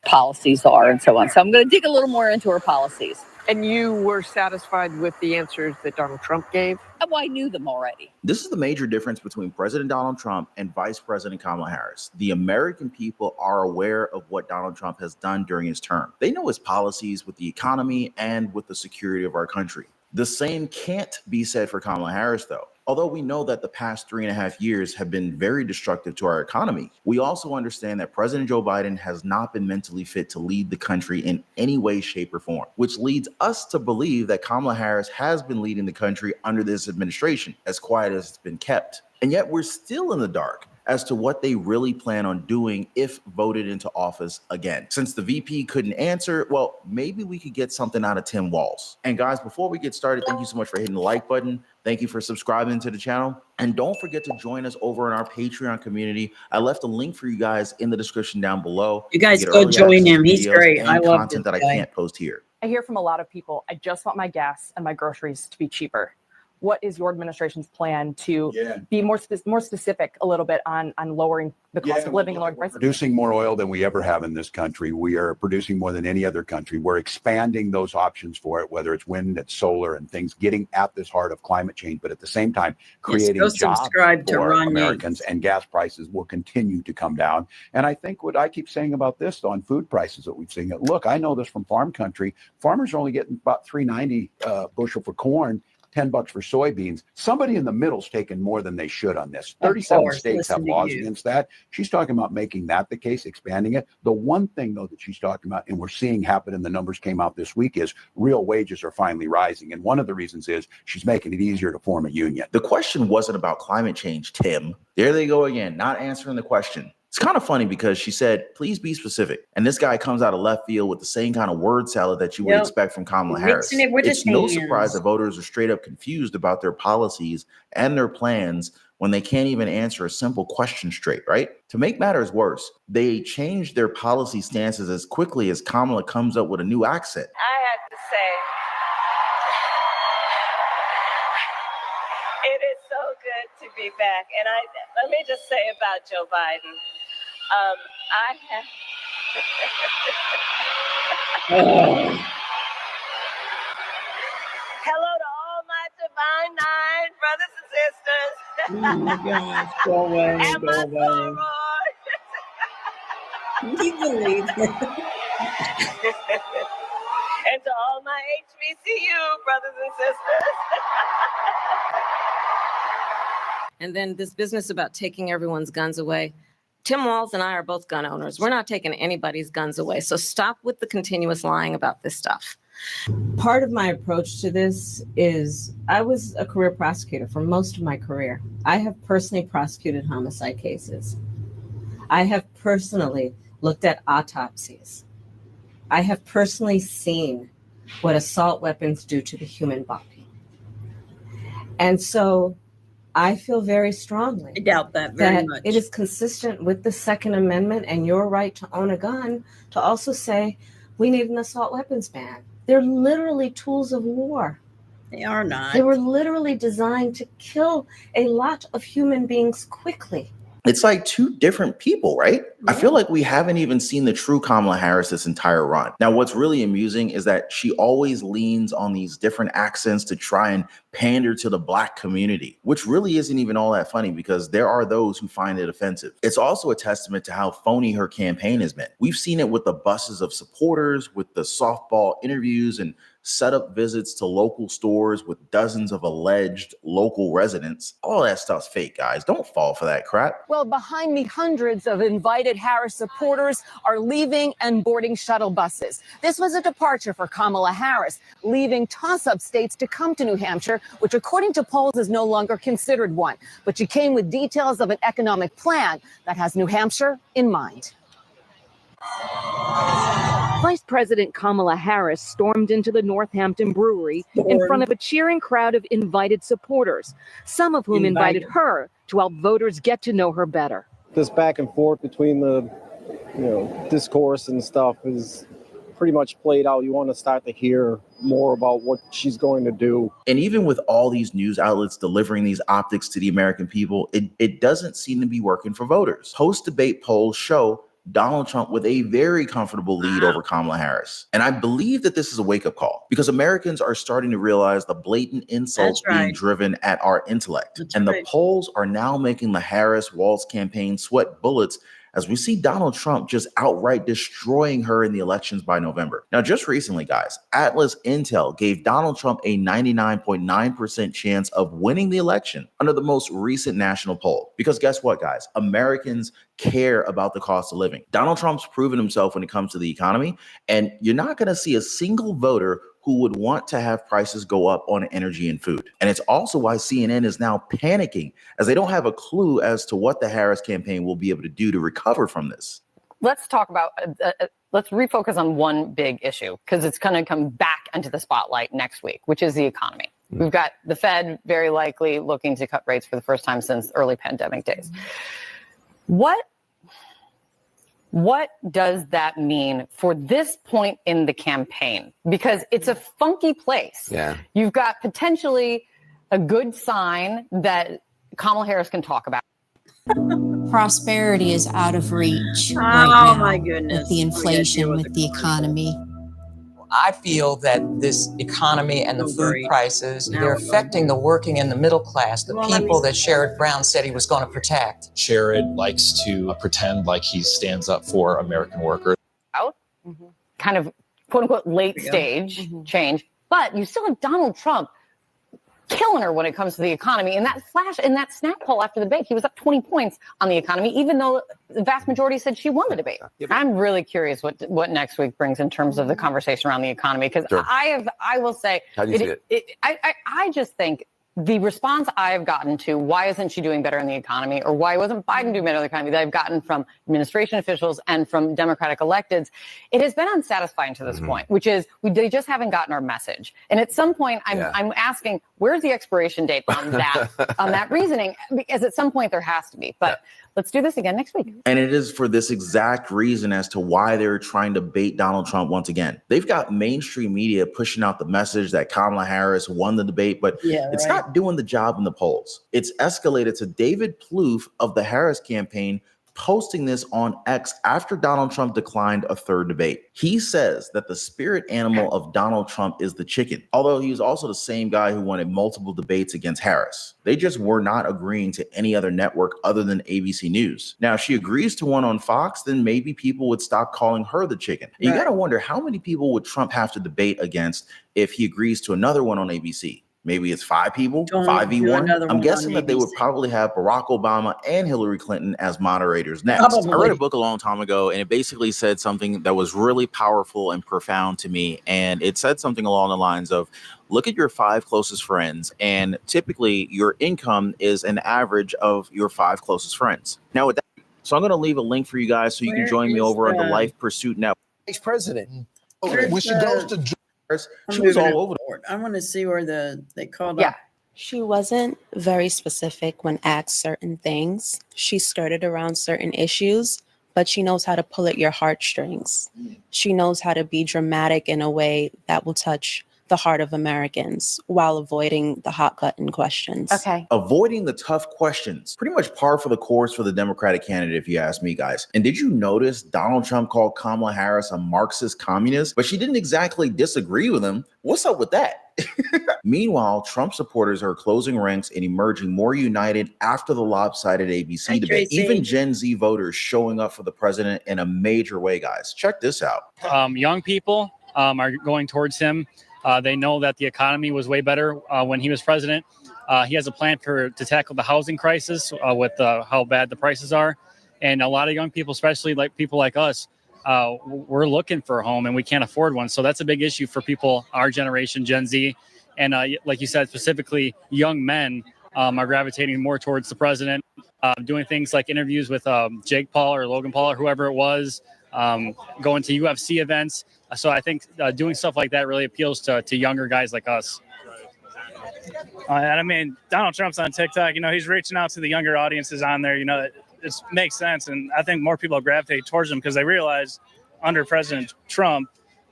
Policies are and so on. So I'm going to dig a little more into her policies. And you were satisfied with the answers that Donald Trump gave? Oh, I knew them already. This is the major difference between President Donald Trump and Vice President Kamala Harris. The American people are aware of what Donald Trump has done during his term. They know his policies with the economy and with the security of our country. The same can't be said for Kamala Harris, though. Although we know that the past 3.5 years have been very destructive to our economy, we also understand that President Joe Biden has not been mentally fit to lead the country in any way, shape, or form, which leads us to believe that Kamala Harris has been leading the country under this administration, as quiet as it's been kept. And yet we're still in the dark as to what they really plan on doing if voted into office again. Since the VP couldn't answer, well, maybe we could get something out of Tim Walz. And guys, before we get started, thank you so much for hitting the like button. Thank you for subscribing to the channel. And don't forget to join us over in our Patreon community. I left a link for you guys in the description down below. You guys get go early join access him. to He's videos great. and I love content this that I guy. can't post here. I hear from a lot of people, I just want my gas and my groceries to be cheaper. what is your administration's plan to be more specific a little bit on lowering the cost of living and lowering prices? Producing more oil than we ever have in this country. We are producing more than any other country. We're expanding those options for it, whether it's wind, it's solar, and things, getting at this heart of climate change, but at the same time, creating go jobs subscribe to for Ron Americans, and gas prices will continue to come down. And I think what I keep saying about this on food prices that we've seen, look, I know this from farm country. Farmers are only getting about $3.90 bushel for corn, $10 for soybeans. Somebody in the middle's taking more than they should on this. 37 states have laws against that. She's talking about making that the case, expanding it. The one thing, though, that she's talking about, and we're seeing happen, and the numbers came out this week, is real wages are finally rising. And one of the reasons is she's making it easier to form a union. The question wasn't about climate change, Tim. There they go again, not answering the question. It's kind of funny because she said, please be specific. And this guy comes out of left field with the same kind of word salad that you would expect from Kamala Harris. It's no surprise that voters are straight up confused about their policies and their plans when they can't even answer a simple question straight, right? To make matters worse, they change their policy stances as quickly as Kamala comes up with a new accent. I have to say, it is so good to be back. And let me just say about Joe Biden, I have. Hello to all my divine nine brothers and sisters. Oh my gosh, go away, and go my away. You believe it. And to all my HBCU brothers and sisters. And then this business about taking everyone's guns away. Tim Walz and I are both gun owners. We're not taking anybody's guns away. So stop with the continuous lying about this stuff. Part of my approach to this is I was a career prosecutor for most of my career. I have personally prosecuted homicide cases. I have personally looked at autopsies. I have personally seen what assault weapons do to the human body. And so I feel very strongly. I doubt that very much. It is consistent with the Second Amendment and your right to own a gun to also say we need an assault weapons ban. They're literally tools of war. They are not. They were literally designed to kill a lot of human beings quickly. It's like two different people, right? I feel like we haven't even seen the true Kamala Harris this entire run. Now, what's really amusing is that she always leans on these different accents to try and pander to the Black community, which really isn't even all that funny because there are those who find it offensive. It's also a testament to how phony her campaign has been. We've seen it with the buses of supporters, with the softball interviews, and set up visits to local stores with dozens of alleged local residents. All that stuff's fake, guys. Don't fall for that crap. Well, behind me, hundreds of invited Harris supporters are leaving and boarding shuttle buses. This was a departure for Kamala Harris, leaving toss-up states to come to New Hampshire, which according to polls is no longer considered one. But she came with details of an economic plan that has New Hampshire in mind. Vice President Kamala Harris stormed into the Northampton Brewery in front of a cheering crowd of invited supporters, some of whom invited her to help voters get to know her better. This back and forth between the, discourse and stuff is pretty much played out. You want to start to hear more about what she's going to do. And even with all these news outlets delivering these optics to the American people, it doesn't seem to be working for voters. Post-debate polls show Donald Trump with a very comfortable lead over Kamala Harris. And I believe that this is a wake-up call because Americans are starting to realize the blatant insults being driven at our intellect. The polls are now making the Harris-Walz campaign sweat bullets as we see Donald Trump just outright destroying her in the elections by November. Now, just recently, guys, Atlas Intel gave Donald Trump a 99.9% chance of winning the election under the most recent national poll. Because guess what, guys? Americans care about the cost of living. Donald Trump's proven himself when it comes to the economy, and you're not going to see a single voter who would want to have prices go up on energy and food. And it's also why CNN is now panicking as they don't have a clue as to what the Harris campaign will be able to do to recover from this. Let's talk about, let's refocus on one big issue because it's going to come back into the spotlight next week, which is the economy. We've got the Fed very likely looking to cut rates for the first time since early pandemic days. What does that mean for this point in the campaign? Because it's a funky place. Yeah. You've got potentially a good sign that Kamala Harris can talk about. Prosperity is out of reach Oh right now my goodness. with the We gotta deal inflation, with with the economy. I feel that this economy and the So food great. prices, Now they're we're going affecting the working and the middle class, the Well, let me people that see. Sherrod Brown said he was going to protect. Sherrod likes to pretend like he stands up for American workers. Out, kind of quote unquote late There we go. stage change, but you still have Donald Trump killing her when it comes to the economy. In that snap poll after the debate, he was up 20 points on the economy, even though the vast majority said she won the debate. I'm really curious what next week brings in terms of the conversation around the economy, because Sure. I will say, How do you see it? I just think the response I have gotten to why isn't she doing better in the economy, or why wasn't Biden doing better in the economy, that I've gotten from administration officials and from Democratic electeds, it has been unsatisfying to this point, which is they just haven't gotten our message. And at some point, I'm asking, where's the expiration date on that reasoning? Because at some point there has to be. But let's do this again next week. And it is for this exact reason as to why they're trying to bait Donald Trump once again. They've got mainstream media pushing out the message that Kamala Harris won the debate, but it's not doing the job in the polls. It's escalated to David Plouffe of the Harris campaign posting this on X after Donald Trump declined a third debate. He says that the spirit animal of Donald Trump is the chicken, although he was also the same guy who wanted multiple debates against Harris. They just were not agreeing to any other network other than ABC News. Now, if she agrees to one on Fox, then maybe people would stop calling her the chicken. You got to wonder, how many people would Trump have to debate against if he agrees to another one on ABC? Maybe it's 5 people, Don't 5v1. do another I'm one guessing on that they would ABC. probably have Barack Obama and Hillary Clinton as moderators next. Probably. I read a book a long time ago, and it basically said something that was really powerful and profound to me. And it said something along the lines of, look at your 5 closest friends, and typically your income is an average of your 5 closest friends. Now, with that, so I'm going to leave a link for you guys so you can Where join me is over on the the- Life Pursuit Network. Vice president. Where's When she the- goes to She was all over the board. I want to see where they called Yeah. up. She wasn't very specific when asked certain things. She skirted around certain issues, but she knows how to pull at your heartstrings. She knows how to be dramatic in a way that will touch the heart of Americans while avoiding the hot button questions. Okay. Avoiding the tough questions. Pretty much par for the course for the Democratic candidate, if you ask me, guys. And did you notice Donald Trump called Kamala Harris a Marxist communist? But she didn't exactly disagree with him. What's up with that? Meanwhile, Trump supporters are closing ranks and emerging more united after the lopsided ABC Hi, debate. Tracy. Even Gen Z voters showing up for the president in a major way, guys. Check this out. Young people are going towards him. They know that the economy was way better when he was president. He has a plan to tackle the housing crisis with how bad the prices are. And a lot of young people, especially like people like us, we're looking for a home and we can't afford one. So that's a big issue for people, our generation, Gen Z. And like you said, specifically young men are gravitating more towards the president, doing things like interviews with Jake Paul or Logan Paul or whoever it was, going to UFC events. So I think doing stuff like that really appeals to younger guys like us. I mean, Donald Trump's on TikTok. You know, he's reaching out to the younger audiences on there. You know, it makes sense. And I think more people gravitate towards him because they realize under President Trump,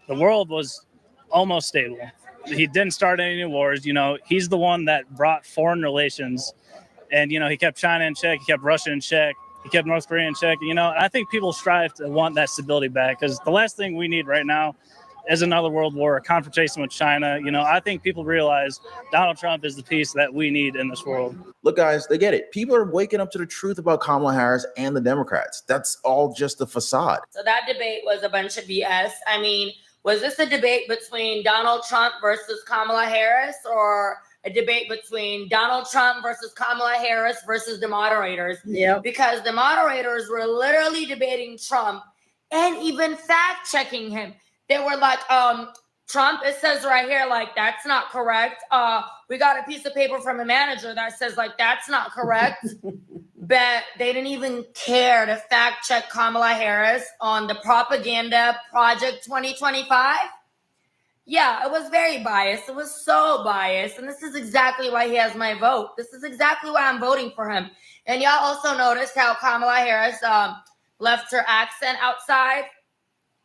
the world was almost stable. He didn't start any new wars. You know, he's the one that brought foreign relations. And, you know, he kept China in check. He kept Russia in check. He kept North Korea in check. You know, I think people strive to want that stability back because the last thing we need right now is another world war, a confrontation with China. You know, I think people realize Donald Trump is the piece that we need in this world. Look, guys, they get it. People are waking up to the truth about Kamala Harris and the Democrats. That's all just a facade. So that debate was a bunch of BS. I mean, was this a debate between Donald Trump versus Kamala Harris, or a debate between Donald Trump versus Kamala Harris versus the moderators? Yeah. Because the moderators were literally debating Trump and even fact checking him. They were like, Trump, it says right here, like, that's not correct. We got a piece of paper from a manager that says, like, that's not correct. But they didn't even care to fact check Kamala Harris on the propaganda Project 2025. Yeah, it was very biased. It was so biased. And this is exactly why he has my vote. This is exactly why I'm voting for him. And y'all also noticed how Kamala Harris left her accent outside.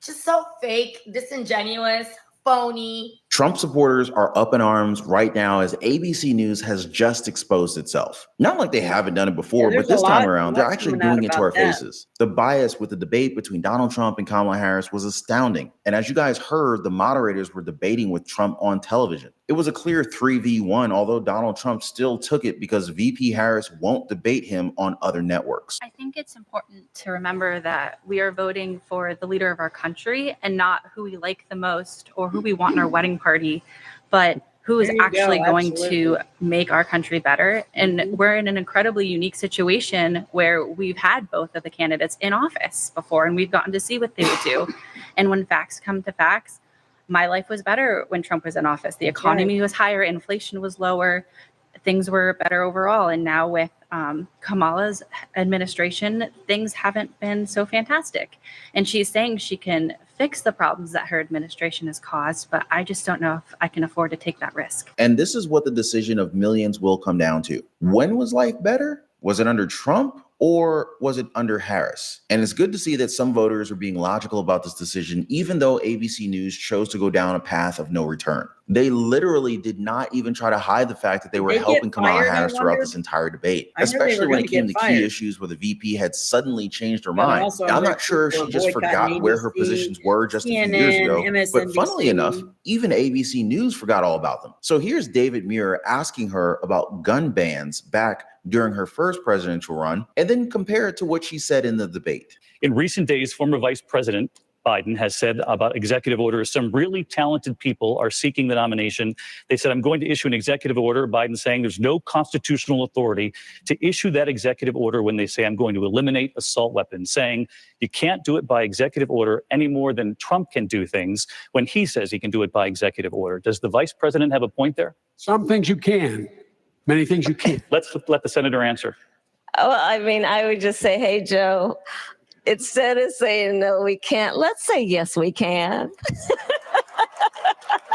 Just so fake, disingenuous, phony. Trump supporters are up in arms right now as ABC News has just exposed itself. Not like they haven't done it before, but there's this a time lot around, they're actually coming out doing it to about our that. faces. The bias with the debate between Donald Trump and Kamala Harris was astounding. And as you guys heard, the moderators were debating with Trump on television. It was a clear 3v1, although Donald Trump still took it because VP Harris won't debate him on other networks. I think it's important to remember that we are voting for the leader of our country and not who we like the most or who we want in our wedding party, but who is There you go, actually going absolutely. to make our country better. And we're in an incredibly unique situation where we've had both of the candidates in office before, and we've gotten to see what they would do. And when facts come to facts, my life was better when Trump was in office. The economy was higher, inflation was lower, things were better overall. And now with Kamala's administration, things haven't been so fantastic. And she's saying she can fix the problems that her administration has caused, but I just don't know if I can afford to take that risk. And this is what the decision of millions will come down to. When was life better? Was it under Trump or was it under Harris? And it's good to see that some voters are being logical about this decision, even though ABC News chose to go down a path of no return. They literally did not even try to hide the fact that they were Did they helping get Kamala fired, I Harris throughout wonder? this entire debate, I heard they especially were when gonna it came get to fired. key issues where the VP had suddenly changed her But mind. also I'm other not sure if people she just boycotting forgot where her ABC, positions were just a few years CNN, ago. But funnily MSNBC. enough, even ABC News forgot all about them. So here's David Muir asking her about gun bans back during her first presidential run, and then compare it to what she said in the debate. In recent days, former Vice President Biden has said about executive orders, some really talented people are seeking the nomination. They said, I'm going to issue an executive order. Biden saying there's no constitutional authority to issue that executive order when they say I'm going to eliminate assault weapons, saying you can't do it by executive order any more than Trump can do things when he says he can do it by executive order. Does the vice president have a point there? Some things you can, many things you can't. Let's let the senator answer. Well, I mean, I would just say, hey, Joe, instead of saying no, we can't, let's say yes, we can.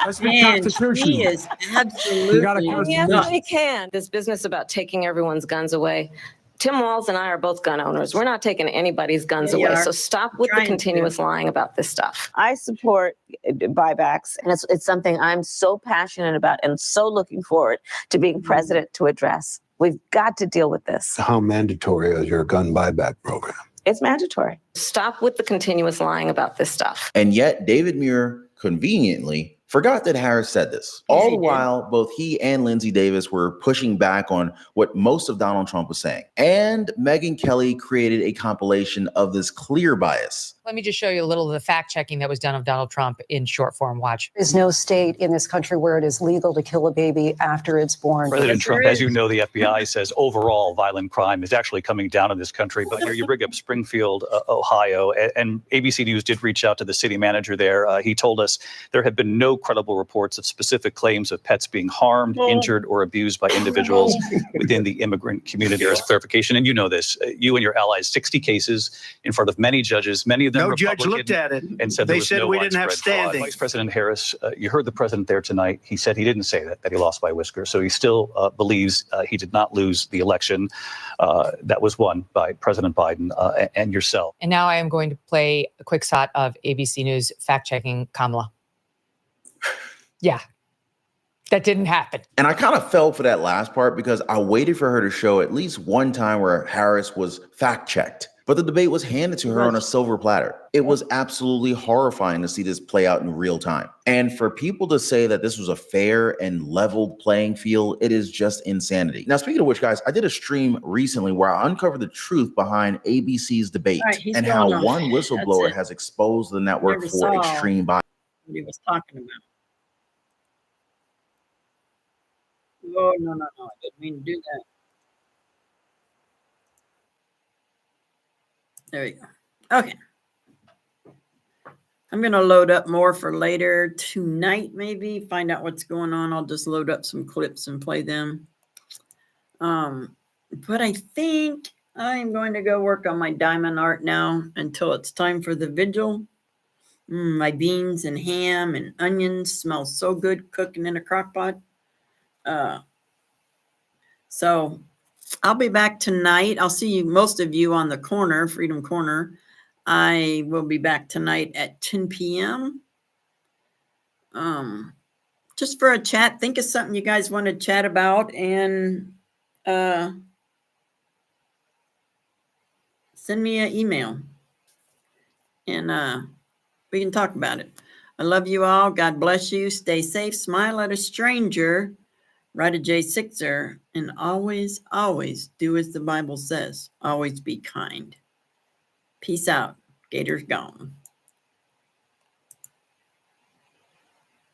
Let's be Man, constitutional. she is You gotta absolutely constitution. nuts. Yes, we can. This business about taking everyone's guns away. Tim Walz and I are both gun owners. We're not taking anybody's guns Yeah, you away. are. So stop with the Trying to. continuous lying about this stuff. I support buybacks, and it's something I'm so passionate about and so looking forward to being president to address. We've got to deal with this. How mandatory is your gun buyback program? It's mandatory. Stop with the continuous lying about this stuff. And yet David Muir conveniently forgot that Harris said this. Yes, All he the did. while, both he and Lindsey Davis were pushing back on what most of Donald Trump was saying. And Megyn Kelly created a compilation of this clear bias. Let me just show you a little of the fact checking that was done of Donald Trump in short form. Watch. There's no state in this country where it is legal to kill a baby after it's born. President Yes, Trump, there as you is. know, the FBI says overall violent crime is actually coming down in this country. But here you bring up Springfield, Ohio, and ABC News did reach out to the city manager there. He told us there have been no credible reports of specific claims of pets being harmed, injured, or abused by individuals within the immigrant community. There's clarification, and you know this. You and your allies, 60 cases in front of many judges, many of them No Republican, judge looked at it. and said They there was said no we didn't have widespread fraud. standing. Vice President Harris, you heard the president there tonight. He said he didn't say that he lost by a whisker. So he still believes he did not lose the election that was won by President Biden and yourself. And now I am going to play a quick shot of ABC News fact checking Kamala. Yeah, that didn't happen. And I kind of fell for that last part because I waited for her to show at least one time where Harris was fact checked. But the debate was handed to her on a silver platter. It was absolutely horrifying to see this play out in real time. And for people to say that this was a fair and leveled playing field, it is just insanity. Now, speaking of which, guys, I did a stream recently where I uncovered the truth behind ABC's debate All right, he's and how going on. one That's whistleblower it. has exposed the network Never for saw extreme bias. What he was talking about. Oh, no, I didn't mean to do that. There you go. Okay. I'm going to load up more for later tonight, maybe. Find out what's going on. I'll just load up some clips and play them. But I think I'm going to go work on my diamond art now until it's time for the vigil. My beans and ham and onions smell so good cooking in a crock pot. So I'll be back tonight. I'll see you, most of you, on the corner, Freedom Corner. I will be back tonight at 10 p.m. just for a chat. Think of something you guys want to chat about and send me an email and we can talk about it. I love you all. God bless you. Stay safe. Smile at a stranger. Write a J6er and always, always do as the Bible says. Always be kind. Peace out. Gators gone.